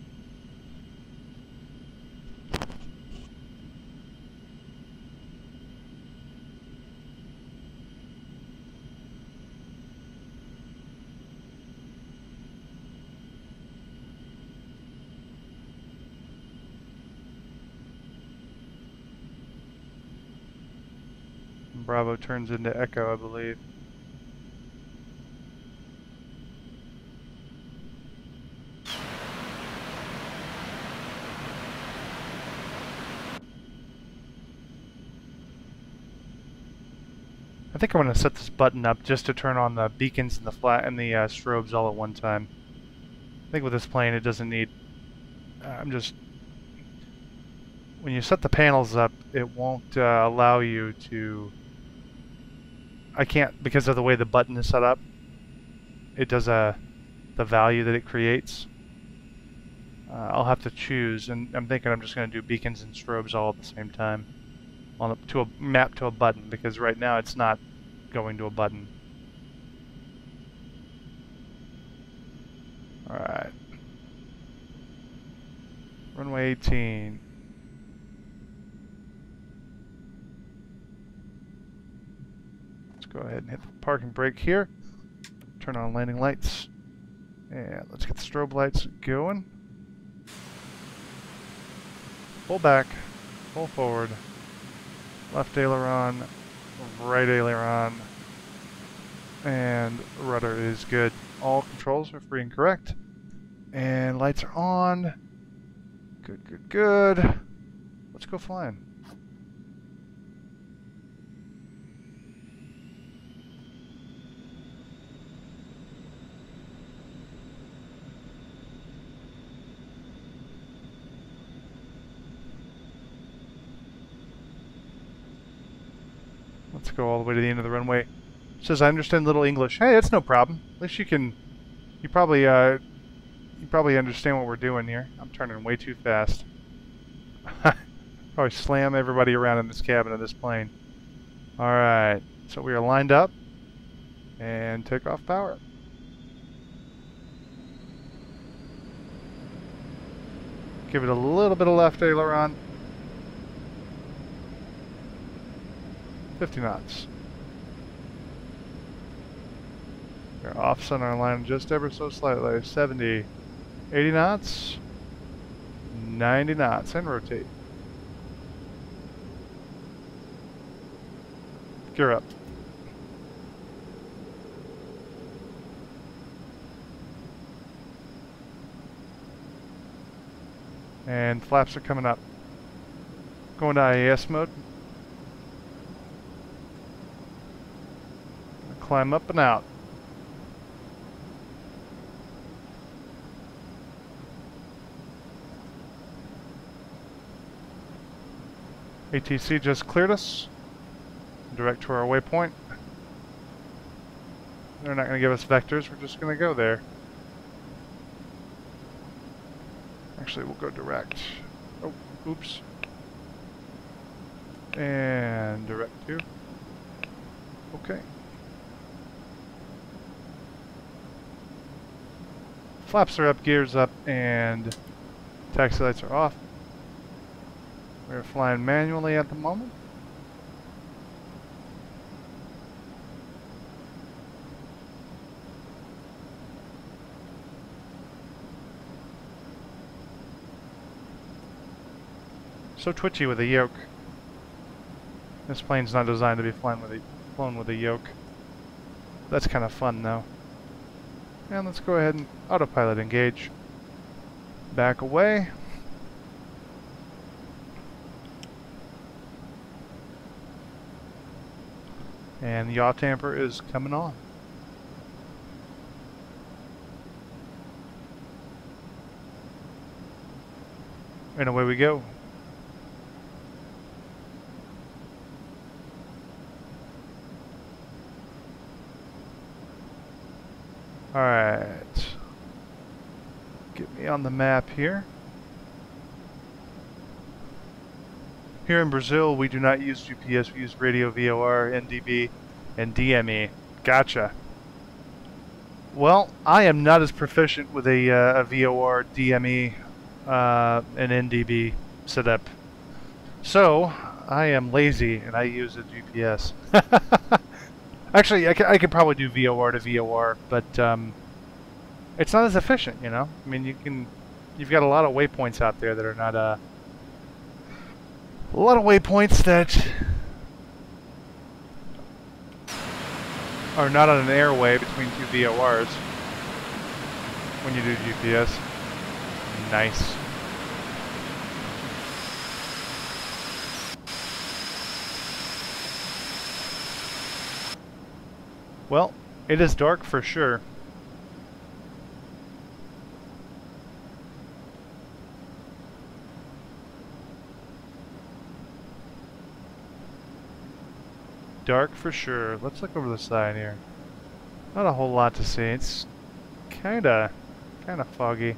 Bravo turns into Echo, I believe. I think I'm going to set this button up just to turn on the beacons and the strobes all at one time. I think with this plane it doesn't need... when you set the panels up, it won't allow you to... I can't, because of the way the button is set up, it does the value that it creates. I'll have to choose, and I'm thinking I'm just going to do beacons and strobes all at the same time to a map to a button, because right now it's not going to a button. Alright. Runway 18. Let's go ahead and hit the parking brake here. Turn on landing lights. And let's get the strobe lights going. Pull back. Pull forward. Left aileron. Right aileron. And rudder is good. All controls are free and correct. And lights are on. Good, good, good. Let's go flying. Let's go all the way to the end of the runway. It says, I understand little English. Hey, that's no problem. At least you probably understand what we're doing here. I'm turning way too fast. Probably slam everybody around in this cabin of this plane. Alright, so we are lined up and take off power. Give it a little bit of left aileron. 50 knots. We're off center line just ever so slightly. 70, 80 knots, 90 knots, and rotate. Gear up. And flaps are coming up. Going to IAS mode. Climb up and out. ATC just cleared us. Direct to our waypoint. They're not going to give us vectors, we're just going to go there. Actually, we'll go direct. Oh, oops. And direct to. Okay. Flaps are up, gears up, and taxi lights are off. We're flying manually at the moment. So twitchy with a yoke. This plane's not designed to be flown with a yoke. That's kind of fun though. And let's go ahead and autopilot engage. Back away. And the yaw tamper is coming on. And away we go. Alright. Get me on the map here. Here in Brazil, we do not use GPS, we use radio, VOR, NDB, and DME. Gotcha. Well, I am not as proficient with a VOR, DME, and NDB setup. So, I am lazy and I use a GPS. Actually, I could probably do VOR to VOR, but it's not as efficient, you know? I mean, you've got a lot of waypoints out there that are not, a lot of waypoints that are not on an airway between two VORs when you do GPS. Nice. Well, it is dark for sure. Dark for sure. Let's look over the side here. Not a whole lot to see. It's kinda foggy.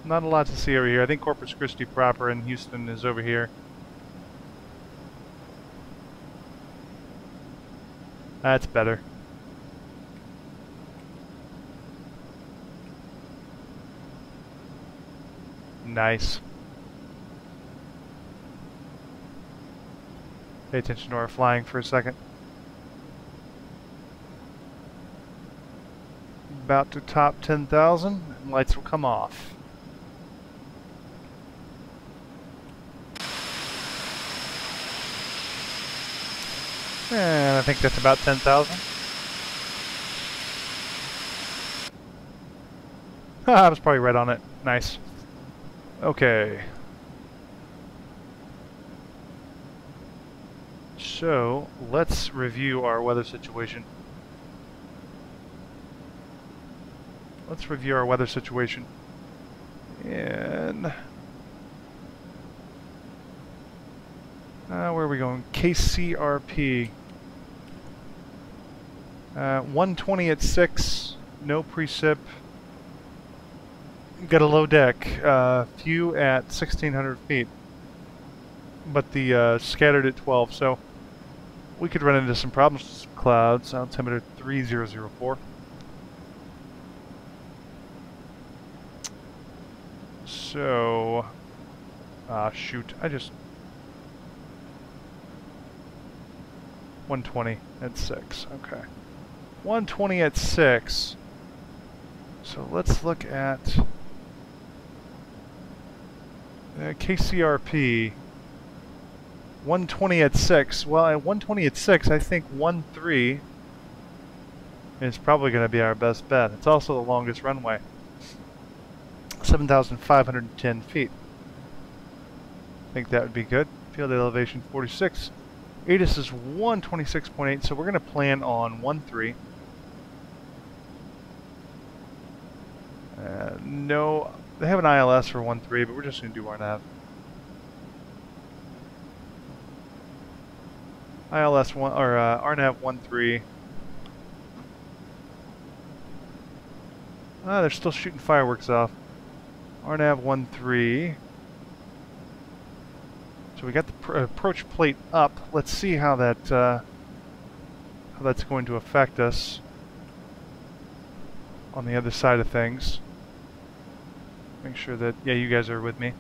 Not a lot to see over here. I think Corpus Christi proper in Houston is over here. That's better. Nice. Pay attention to our flying for a second. About to top 10,000, and lights will come off. And I think that's about 10,000. I was probably right on it. Nice. Okay. So, let's review our weather situation. Let's review our weather situation. And where are we going? KCRP. 120 at 6. No precip. Got a low deck. Few at 1,600 feet. But the scattered at 12. So we could run into some problems with clouds. Altimeter 3004. So, shoot, I just 120 at 6. Okay, 120 at 6. So let's look at KCRP. 120 at 6. Well, at 120 at 6, I think 13 is probably going to be our best bet. It's also the longest runway. 7,510 feet. I think that would be good. Field elevation 46. ATIS is 126.8, so we're going to plan on 13. No, they have an ILS for 13, but we're just going to do RNAV. ILS 1 or RNAV 13. They're still shooting fireworks off. RNAV 13. So we got the approach plate up. Let's see how that's going to affect us on the other side of things. Make sure that, yeah, you guys are with me.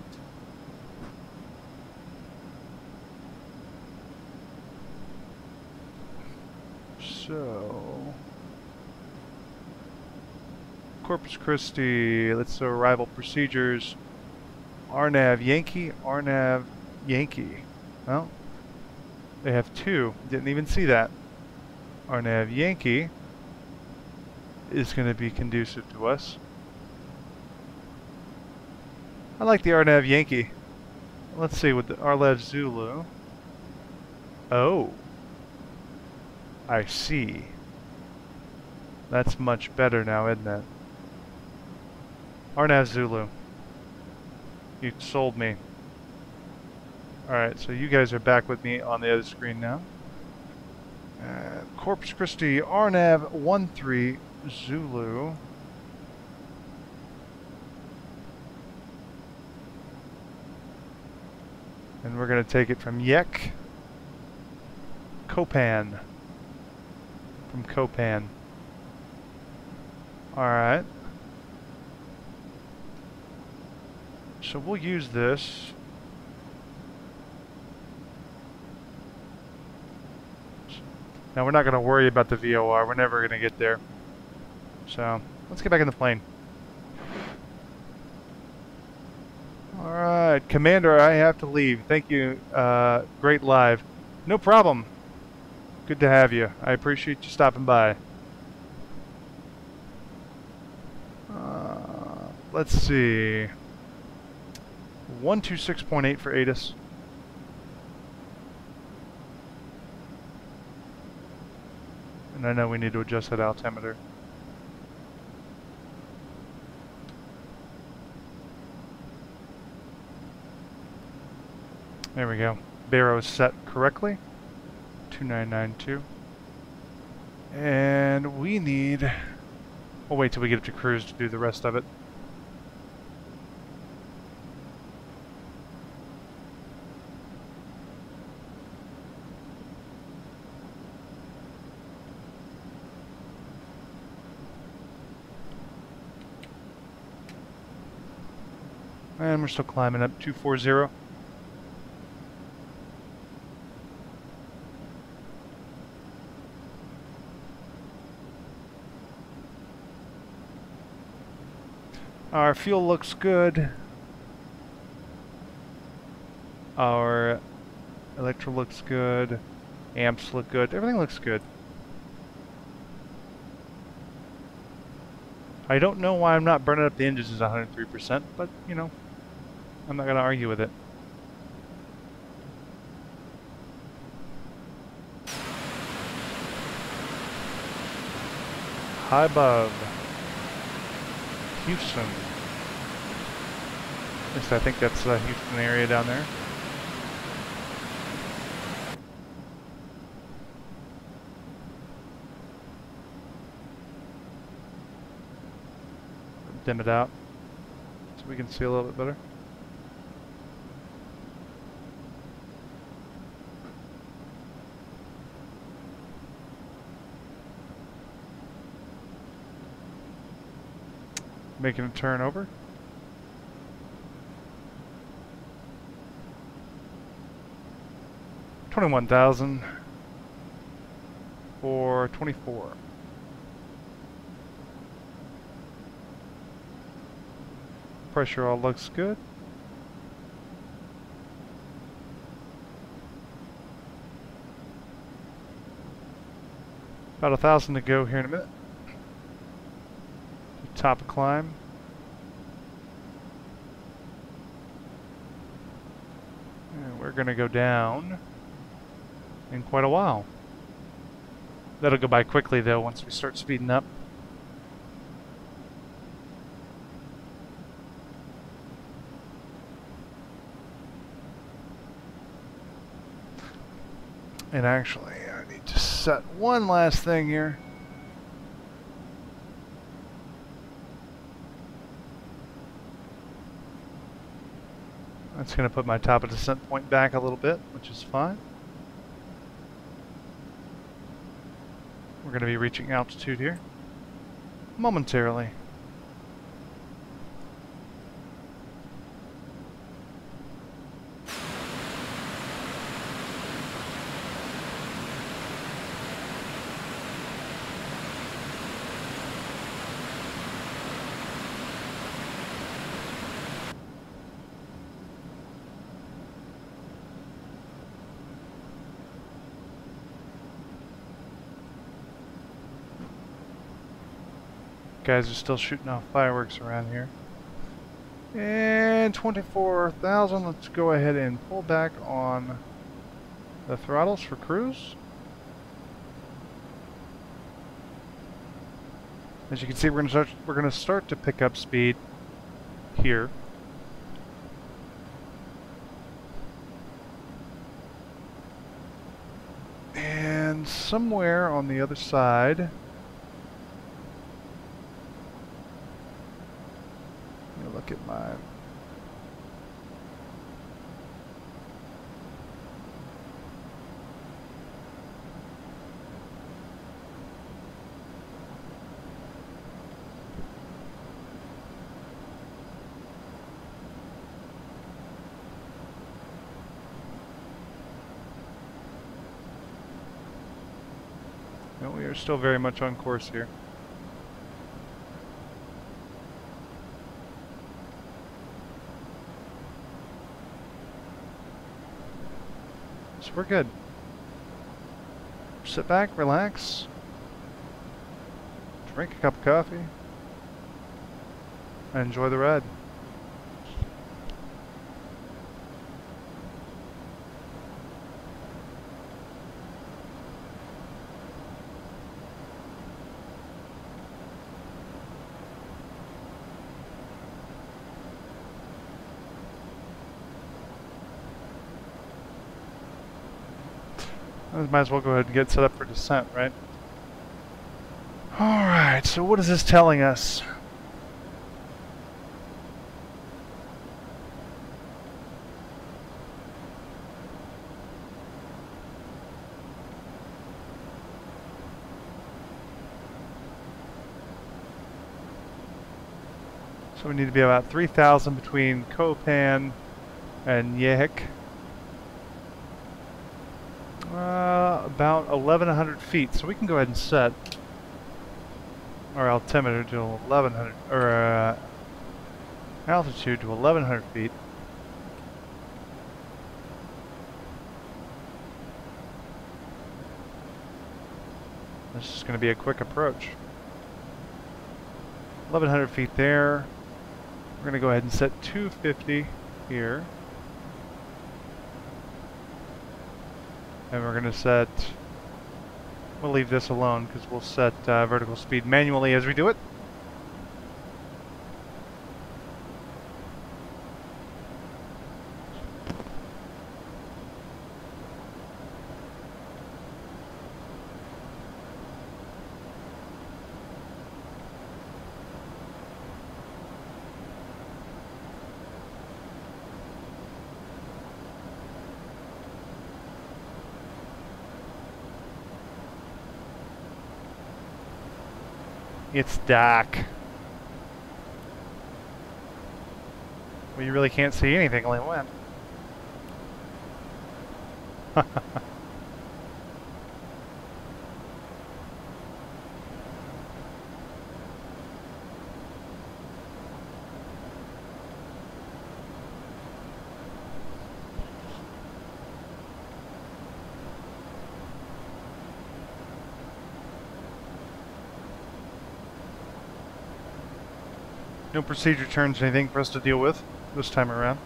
So, Corpus Christi, let's do arrival procedures. RNAV Yankee, RNAV Yankee. Well, they have two. Didn't even see that. RNAV Yankee is going to be conducive to us. I like the RNAV Yankee. Let's see with the RLAV Zulu. Oh, I see. That's much better now, isn't it? RNAV Zulu. You sold me. Alright, so you guys are back with me on the other screen now. Corpus Christi, RNAV 13 Zulu. And we're going to take it from Yek. Copan. From Copan. Alright. So we'll use this. Now we're not going to worry about the VOR. We're never going to get there. So let's get back in the plane. Alright, Commander, I have to leave. Thank you. Great live. No problem. Good to have you. I appreciate you stopping by. Let's see. 126.8 for ATIS. And I know we need to adjust that altimeter. There we go. Baro is set correctly. 2992. And we need... We'll wait till we get up to cruise to do the rest of it. And we're still climbing up 240. Our fuel looks good. Our electro looks good. Amps look good. Everything looks good. I don't know why I'm not burning up the engines at 103%, but, you know, I'm not going to argue with it. High above Houston. At least I think that's the Houston area down there. Dim it out so we can see a little bit better. Making a turn over. $21,000 for 24. Pressure all looks good. About 1,000 to go here in a minute. Top of climb. And we're going to go down in quite a while. That'll go by quickly though once we start speeding up. And actually, I need to set one last thing here. That's going to put my top of descent point back a little bit, which is fine. We're going to be reaching altitude here momentarily. Guys are still shooting off fireworks around here. And 24,000. Let's go ahead and pull back on the throttles for cruise. As you can see, we're going to start to pick up speed here. And somewhere on the other side, look at my no, we are still very much on course here. So we're good. Sit back, relax, drink a cup of coffee, and enjoy the ride. Might as well go ahead and get set up for descent, right? Alright, so what is this telling us? So we need to be about 3,000 between Copan and Yehik. About 1,100 feet, so we can go ahead and set our altimeter to 1,100, or Altitude to 1,100 feet. This is going to be a quick approach. 1,100 feet there. We're going to go ahead and set 250 here. And we're going to set, we'll leave this alone because we'll set vertical speed manually as we do it. It's dark. Well, you really can't see anything like when. No procedure turns, anything for us to deal with this time around.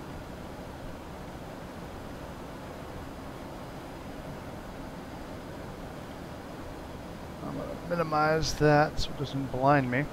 I'm going to minimize that so it doesn't blind me.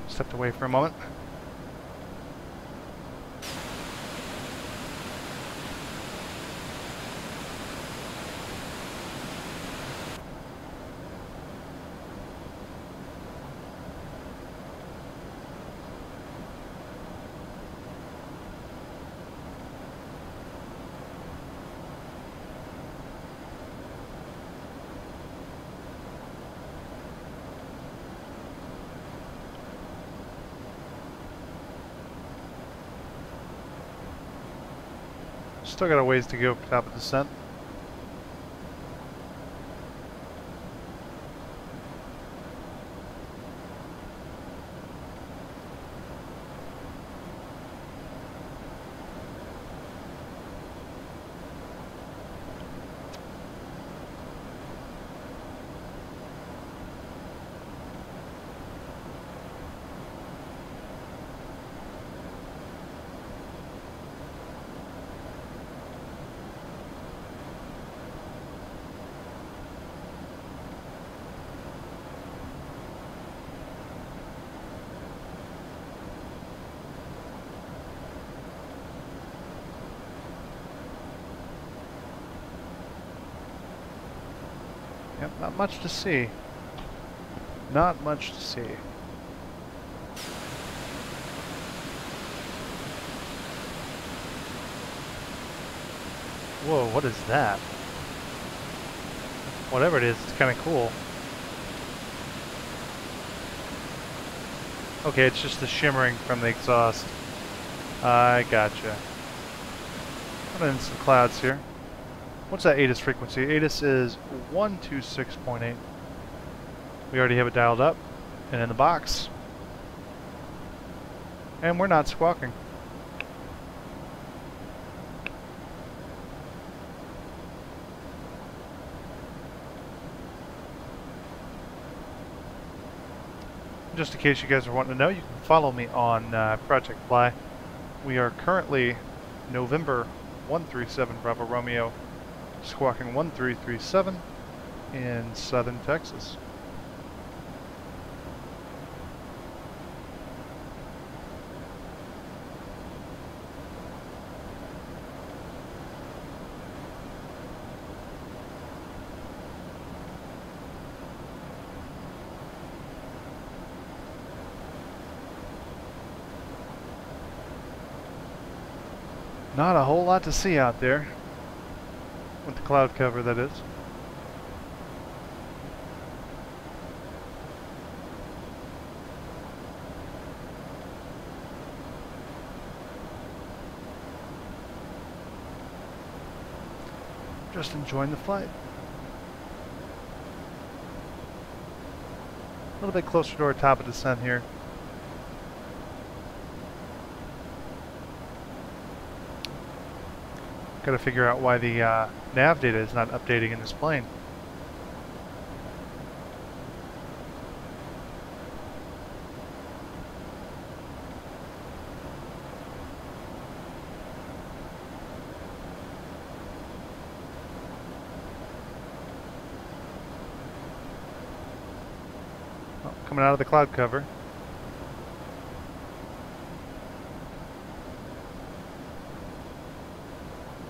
Stepped away for a moment. Still got a ways to go for top of descent. Yep, not much to see. Not much to see. Whoa, what is that? Whatever it is, it's kind of cool. Okay, it's just the shimmering from the exhaust. I gotcha. Put in some clouds here. What's that ATIS frequency? ATIS is 126.8. We already have it dialed up and in the box. And we're not squawking. Just in case you guys are wanting to know, you can follow me on Project Fly. We are currently November 137 Bravo Romeo, squawking 1337 in southern Texas. Not a whole lot to see out there. With the cloud cover, that is. Just enjoying the flight. A little bit closer to our top of descent here. Got to figure out why the nav data is not updating in this plane. Oh, coming out of the cloud cover.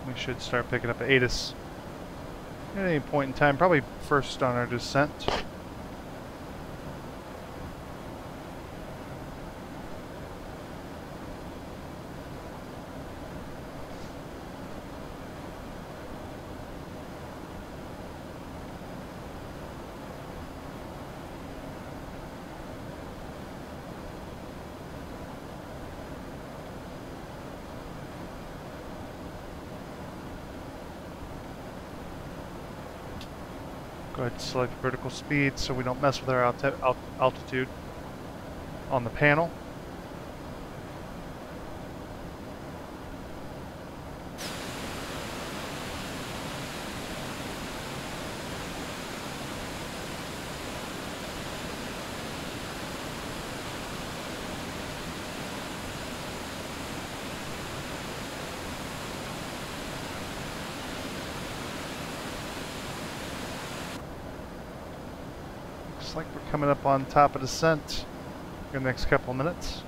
We should start picking up ATIS at any point in time, probably first on our descent. Go ahead and select vertical speed so we don't mess with our altitude on the panel. Looks like we're coming up on top of descent in the next couple of minutes.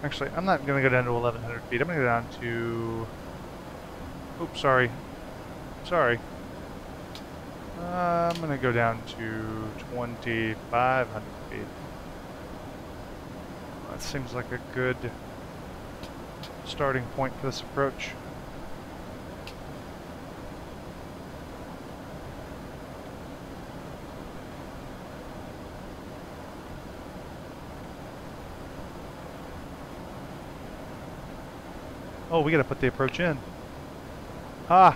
Actually, I'm not going to go down to 1,100 feet. I'm going to go down to... Oops, sorry. Sorry. I'm going to go down to 2,500 feet. That seems like a good starting point for this approach. Oh, we gotta put the approach in. Ah!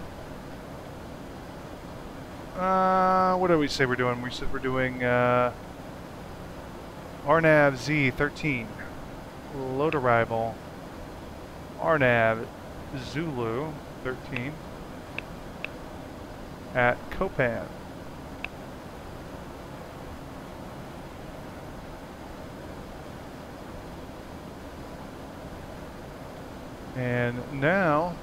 What did we say we're doing? We said we're doing, RNAV Z13. Load arrival. RNAV Zulu 13. At Copan. And now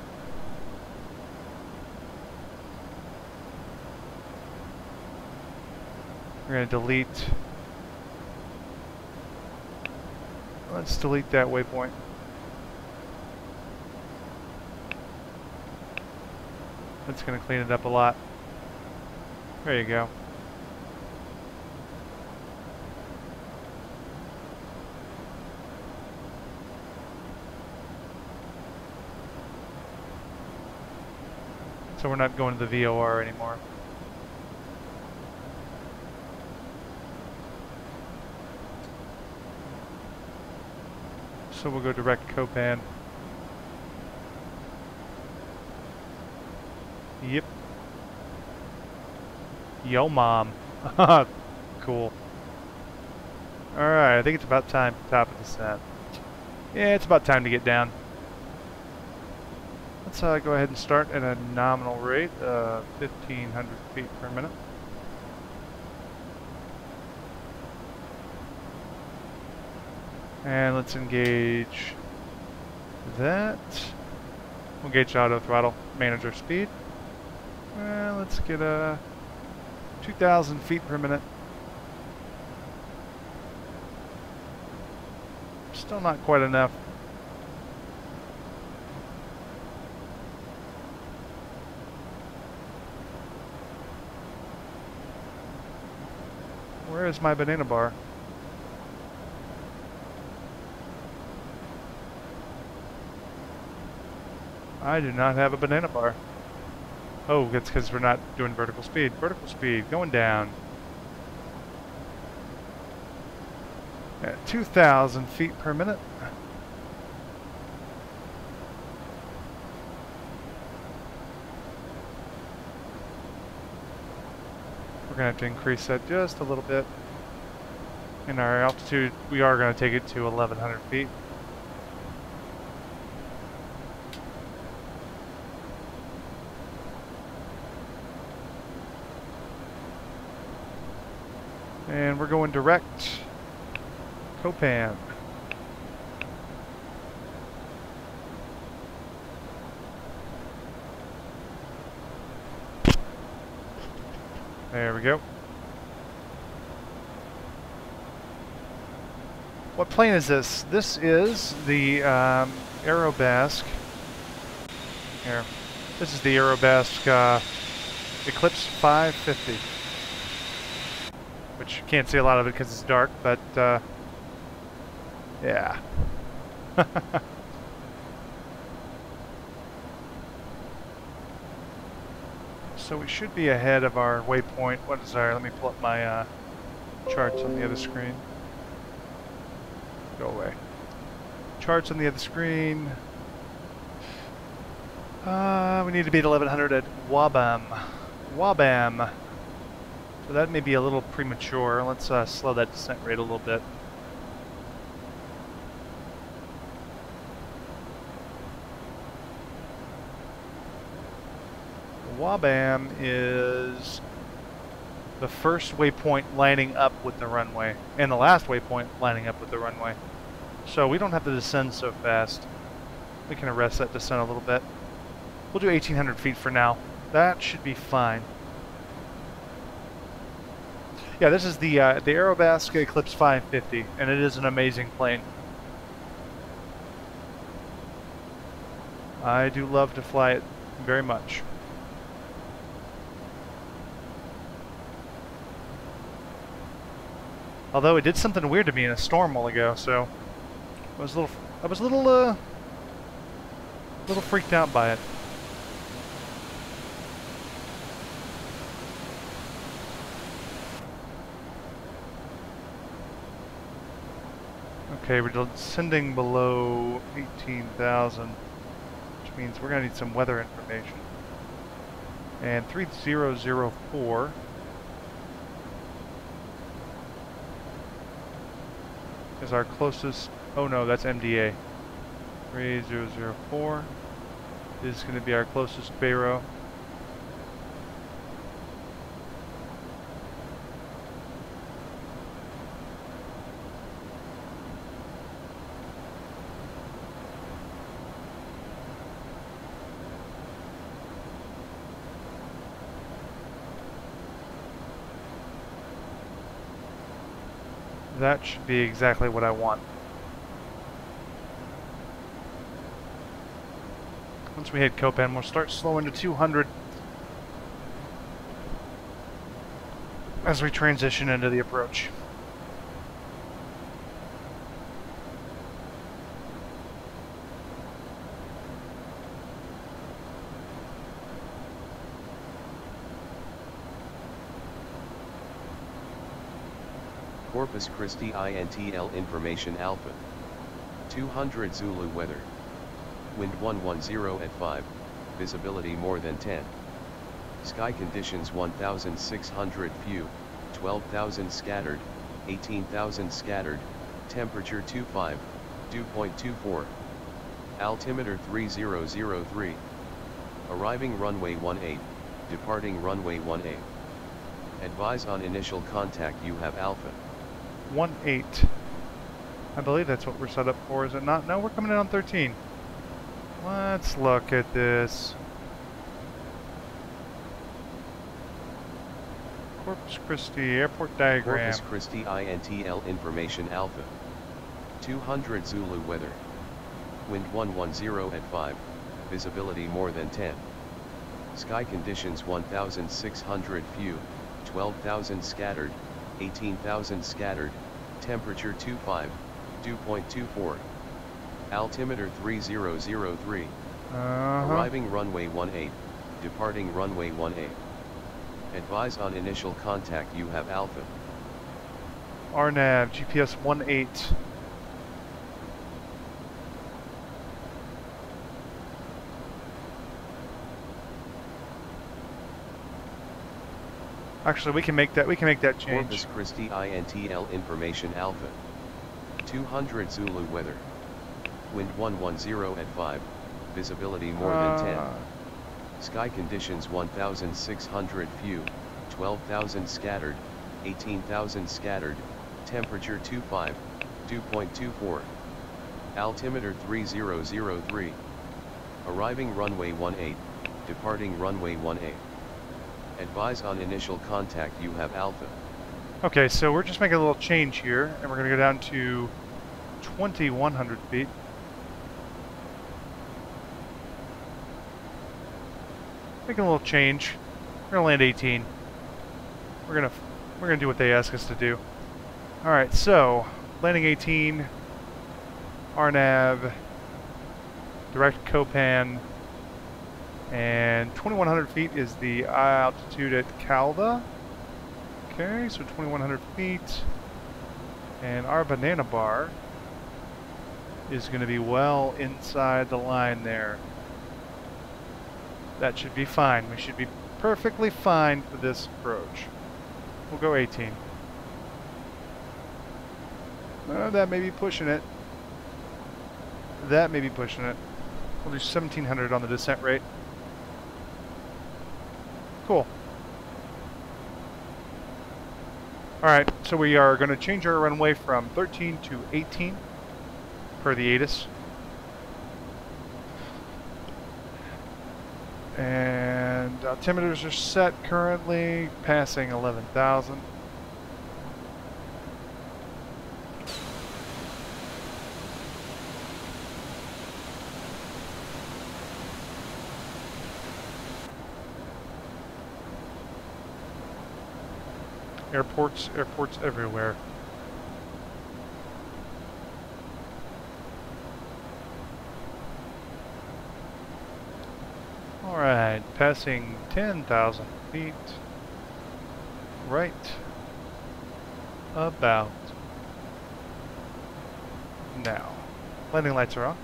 we're going to delete. Let's delete that waypoint. That's going to clean it up a lot. There you go. So we're not going to the VOR anymore. So we'll go direct Copan. Yep. Yo, mom. Cool. Alright, I think it's about time to top of the set. Yeah, it's about time to get down. Let's go ahead and start at a nominal rate of 1,500 feet per minute. And let's engage that. We'll engage auto throttle, manage our speed. And let's get 2,000 feet per minute. Still not quite enough. Where is my banana bar? I do not have a banana bar. Oh, that's because we're not doing vertical speed. Vertical speed, going down. At 2,000 feet per minute. We're going to have to increase that just a little bit. In our altitude, we are going to take it to 1,100 feet. And we're going direct Copan. There we go. What plane is this? This is the Aerobasque. Here. This is the Aerobasque Eclipse 550. Which you can't see a lot of it because it's dark, but yeah. So we should be ahead of our waypoint. What is our, let me pull up my charts on the other screen. Go away. Charts on the other screen. We need to be at 1100 at Wabam. Wabam. So that may be a little premature. Let's slow that descent rate a little bit. Wabam is the first waypoint lining up with the runway, and the last waypoint lining up with the runway. So we don't have to descend so fast. We can arrest that descent a little bit. We'll do 1,800 feet for now. That should be fine. Yeah, this is the Aerobasque Eclipse 550, and it is an amazing plane. I do love to fly it very much. Although it did something weird to me in a storm a while ago, so I was a little freaked out by it. Okay, we're descending below 18,000, which means we're going to need some weather information. And 3004 is our closest. Oh no, that's MDA. 3004 is going to be our closest Bayro. That should be exactly what I want. Once we hit Copan, we'll start slowing to 200 as we transition into the approach. Corpus Christi INTL Information Alpha. 200 Zulu weather. Wind 110 at 5, visibility more than 10. Sky conditions 1,600 few, 12,000 scattered, 18,000 scattered, temperature 25, dew point 24. Altimeter 3003. Arriving runway 18, departing runway 18. Advise on initial contact you have Alpha. 18. I believe that's what we're set up for, is it not? No, we're coming in on 13. Let's look at this. Corpus Christi Airport diagram. Corpus Christi INTL Information Alpha. 200 Zulu weather. Wind 110 at 5, visibility more than 10. Sky conditions 1,600 few, 12,000 scattered, 18,000 scattered, temperature 25, dew point 24. Altimeter 3003. Arriving runway 18, departing runway 18. Advise on initial contact you have Alpha. RNAV, GPS 18. Actually, we can make that change. Corpus Christi INTL information Alpha. 200 Zulu weather. Wind 110 at 5, visibility more than 10. Sky conditions 1,600 few, 12,000 scattered, 18,000 scattered, temperature 25, dew point 24. Altimeter 3003. Arriving runway 18, departing runway 18. Advise on initial contact you have Alpha. Okay, so we're just making a little change here, and we're going to go down to 2,100 feet. Making a little change. We're going to land 18. We're going to do what they ask us to do. All right, so landing 18, RNAV, direct Copan, and 2,100 feet is the altitude at Calda. Okay, so 2,100 feet, and our banana bar is going to be well inside the line there. That should be fine. We should be perfectly fine for this approach. We'll go 18. That may be pushing it. That may be pushing it. We'll do 1,700 on the descent rate. Cool. Alright, so we are going to change our runway from 13 to 18 per the ATIS. And altimeters are set currently, passing 11,000. Airports everywhere. Alright, passing 10,000 feet. Right about now. Landing lights are on.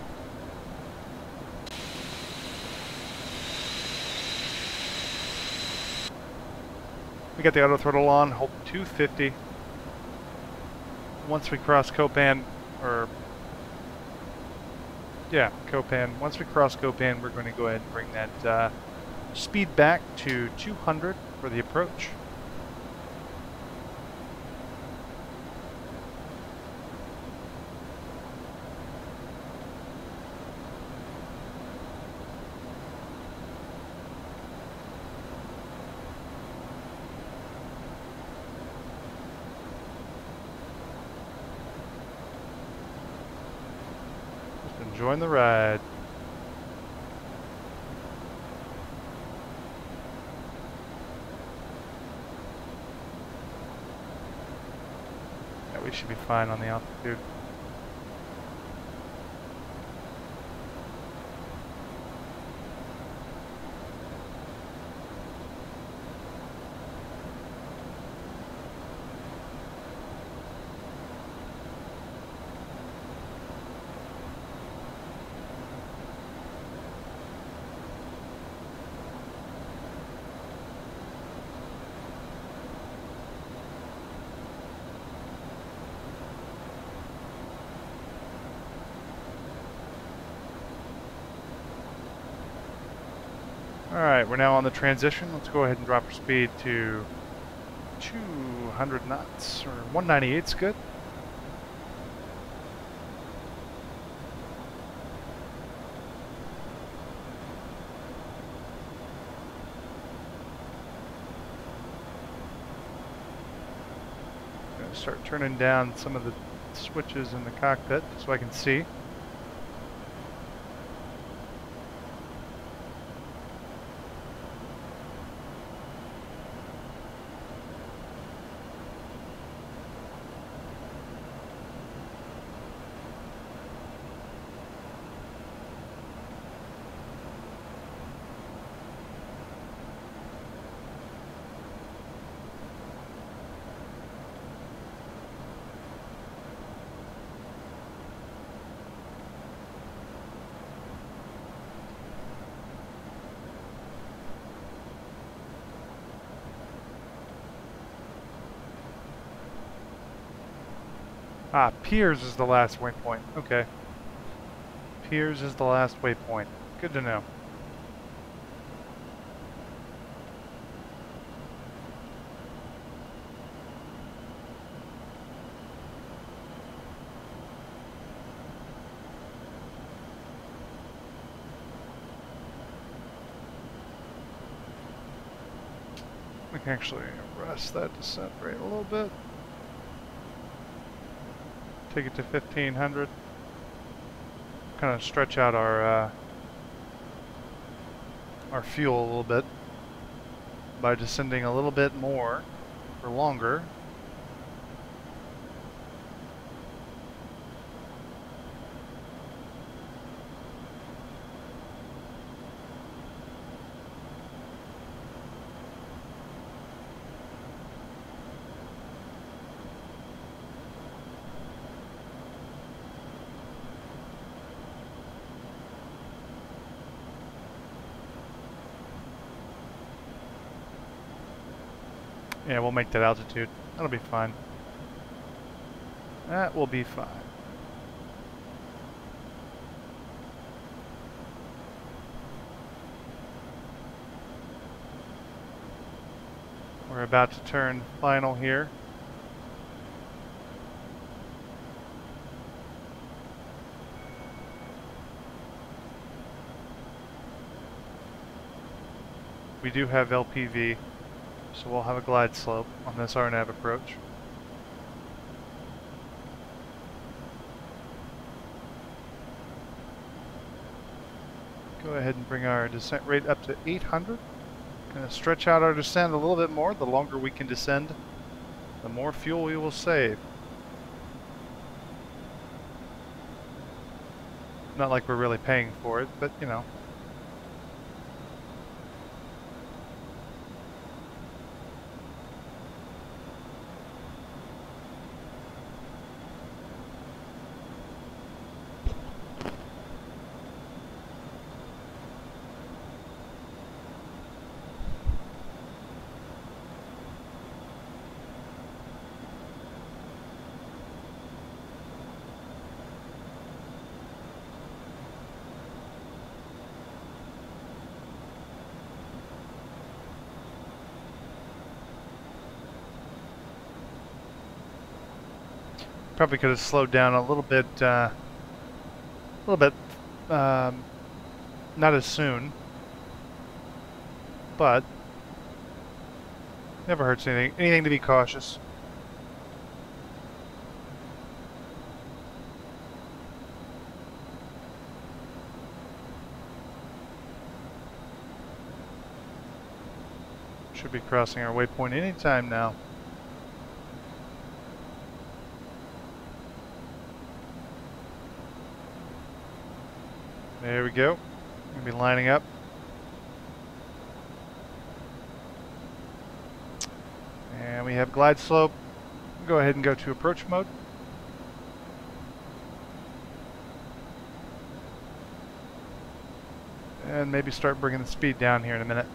We got the auto throttle on, hold 250. Once we cross Copan, Copan. Once we cross Copan, we're going to go ahead and bring that speed back to 200 for the approach. Enjoying the ride. Yeah, we should be fine on the altitude. Alright, we're now on the transition. Let's go ahead and drop our speed to 200 knots, or 198's good. Gonna start turning down some of the switches in the cockpit so I can see. Ah, Piers is the last waypoint. Okay. Piers is the last waypoint. Good to know. We can actually arrest that descent rate a little bit. Take it to 1500. Kind of stretch out our fuel a little bit by descending a little bit more for longer. Yeah, we'll make that altitude. That'll be fine. That will be fine. We're about to turn final here. We do have LPV. So we'll have a glide slope on this RNAV approach. Go ahead and bring our descent rate up to 800. Going to stretch out our descent a little bit more. The longer we can descend, the more fuel we will save. Not like we're really paying for it, but you know. Probably could have slowed down a little bit, not as soon, but never hurts anything. Anything to be cautious. Should be crossing our waypoint anytime now. There we go. Gonna be lining up. And we have glide slope. Go ahead and go to approach mode. And maybe start bringing the speed down here in a minute.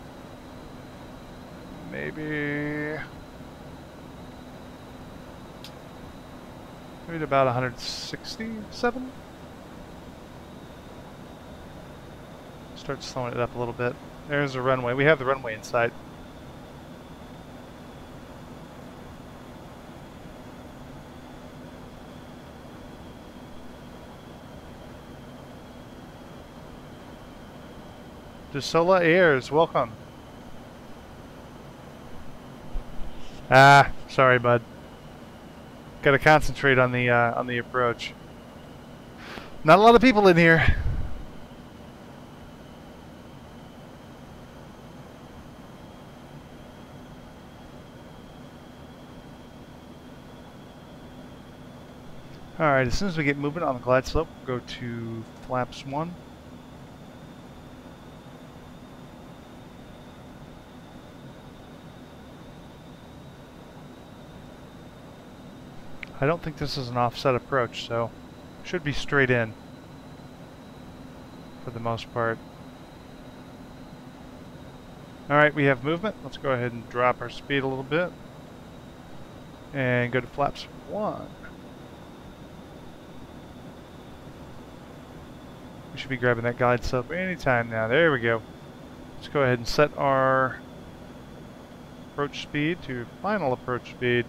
Maybe to about 167. Start slowing it up a little bit. There's the runway. We have the runway in sight. DeSola Airs, welcome. Ah, sorry, bud. Got to concentrate on the approach. Not a lot of people in here. Alright, as soon as we get moving on the glide slope, we'll go to flaps 1. I don't think this is an offset approach, so should be straight in for the most part. Alright, we have movement. Let's go ahead and drop our speed a little bit and go to flaps 1. We should be grabbing that glide slope anytime now. There we go. Let's go ahead and set our approach speed to final approach speed.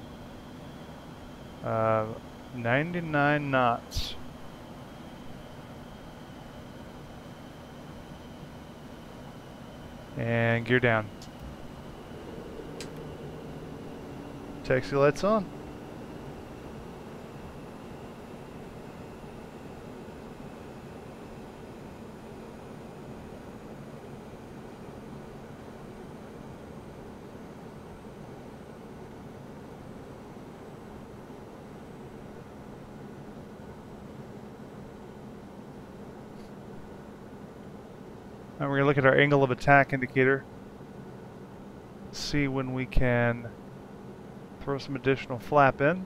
99 knots. And gear down. Taxi lights on. Now we're going to look at our angle of attack indicator. See when we can throw some additional flap in.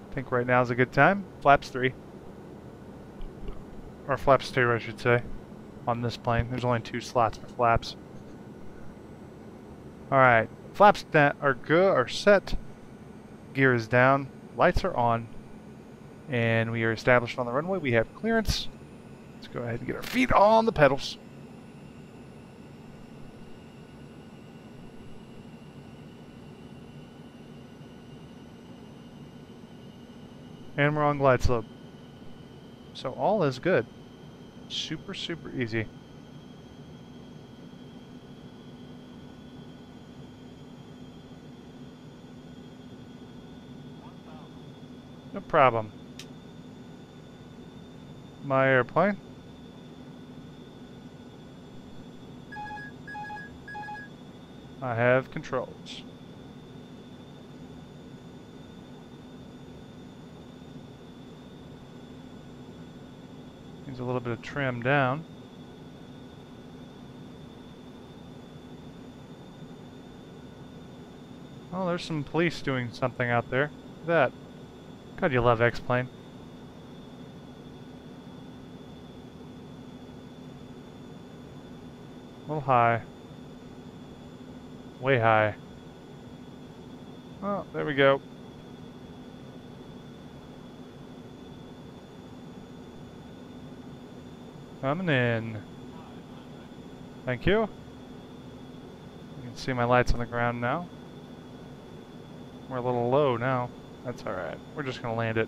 I think right now is a good time. Flaps 3. Or flaps 2, I should say. On this plane. There's only 2 slots for flaps. Alright. Flaps are good, are set. Gear is down. Lights are on. And we are established on the runway. We have clearance. Let's go ahead and get our feet on the pedals. And we're on glide slope. So all is good. Super, super easy. No problem. My airplane. I have controls. Needs a little bit of trim down. Oh, there's some police doing something out there. Look at that. God, you love X-Plane. A little high. Way high. Oh, there we go. Coming in. Thank you. You can see my lights on the ground now. We're a little low now. That's alright. We're just going to land it.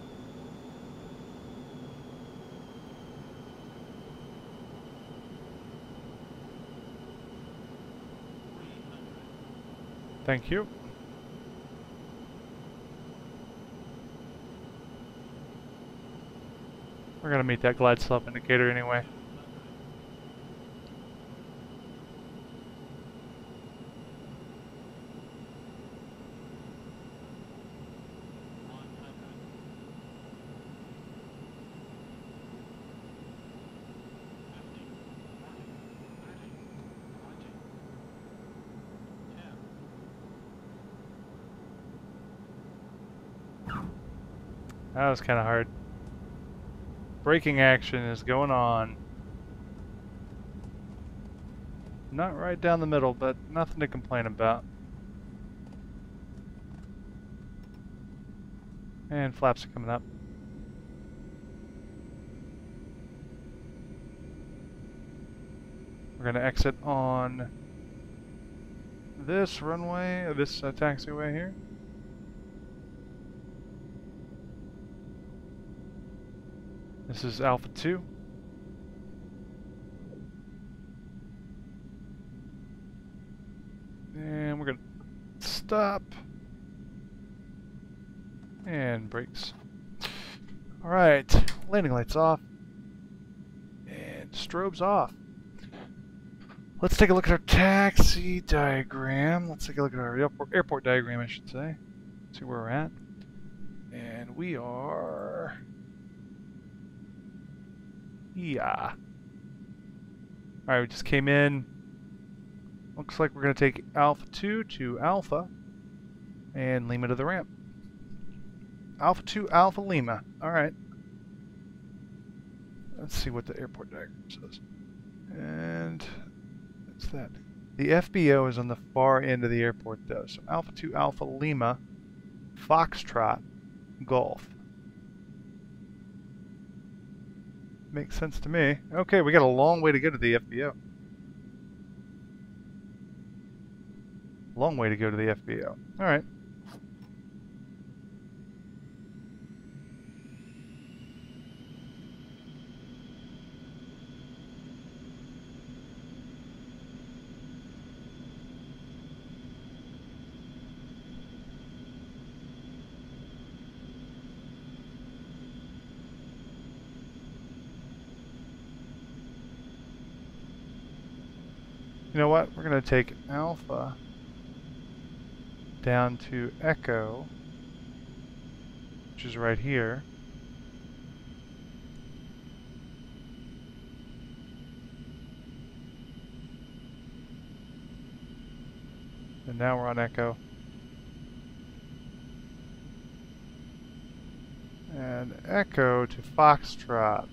Thank you. We're going to meet that glide slope indicator anyway. That was kind of hard. Braking action is going on. Not right down the middle, but nothing to complain about. And flaps are coming up. We're going to exit on this runway, this taxiway here. This is Alpha 2. And we're going to stop. And brakes. Alright, landing lights off. And strobes off. Let's take a look at our taxi diagram. Let's take a look at our airport diagram, I should say. See where we're at. And we are... Yeah. Alright, we just came in. Looks like we're going to take Alpha 2 to Alpha. And Lima to the ramp. Alpha 2, Alpha Lima. Alright. Let's see what the airport diagram says. And what's that? The FBO is on the far end of the airport, though. So Alpha 2, Alpha Lima, Foxtrot, Golf. Makes sense to me. Okay, we got a long way to go to the FBO. Long way to go to the FBO. Alright. You know what? We're going to take Alpha down to Echo, which is right here. And now we're on Echo. And Echo to Foxtrot.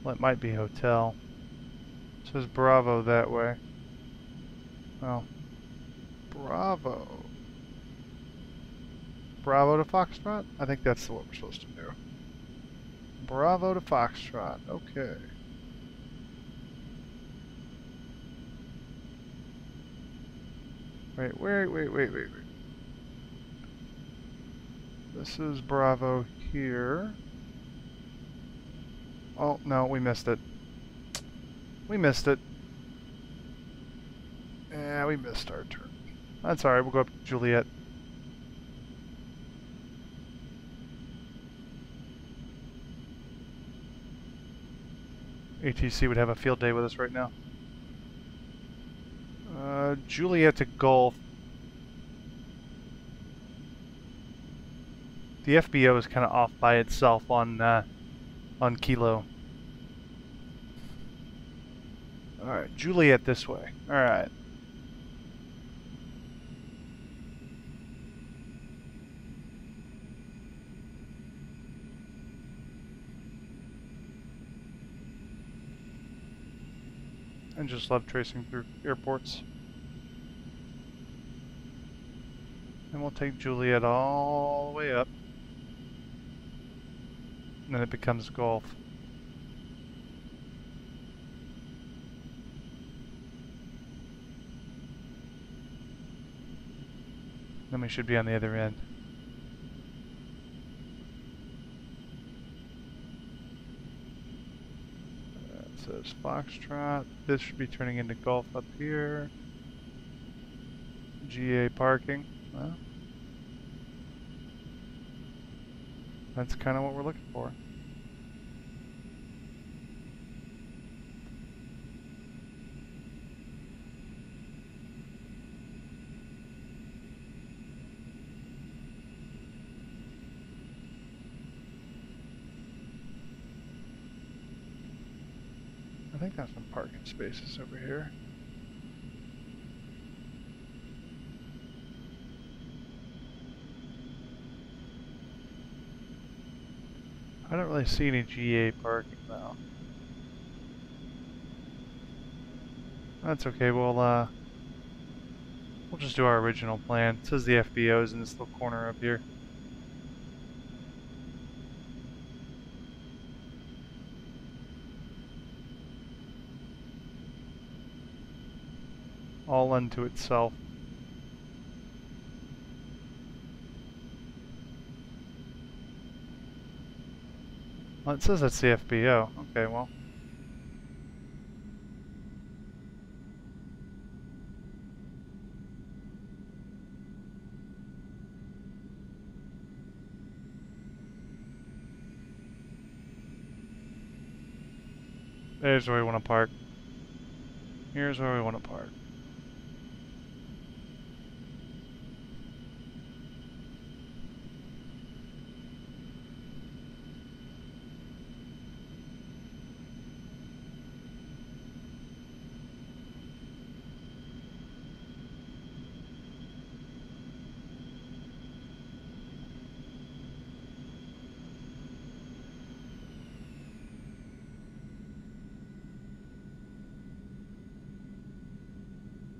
Well, it might be hotel. It says Bravo that way. Well, Bravo. Bravo to Foxtrot? I think that's what we're supposed to do. Bravo to Foxtrot. Okay. Wait. This is Bravo here. Oh, no, we missed it. We missed it. Yeah, we missed our turn. That's alright, we'll go up to Juliet. ATC would have a field day with us right now. Juliet to Golf. The FBO is kind of off by itself on Kilo. Alright, Juliet this way. Alright. I just love tracing through airports. And we'll take Juliet all the way up. And then it becomes Golf. Then we should be on the other end. That says Foxtrot. This should be turning into Golf up here. GA parking. Well, that's kind of what we're looking for. I think that's some parking spaces over here. I don't really see any GA parking though. That's okay. We'll just do our original plan. It says the FBO is in this little corner up here. All unto itself. Well, it says that's the FBO. Okay, well. There's where we want to park. Here's where we want to park.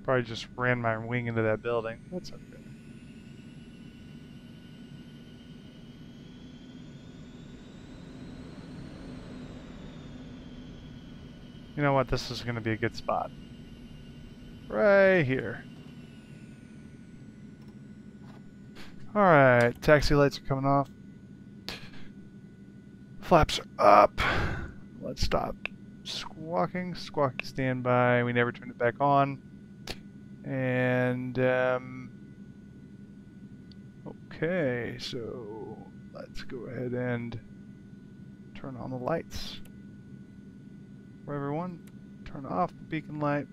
Probably just ran my wing into that building. That's okay. You know what? This is going to be a good spot. Right here. Alright, taxi lights are coming off. Flaps are up. Let's stop squawking. Squawking standby. We never turned it back on. And, okay, so let's go ahead and turn on the lights. For everyone, turn off the beacon light.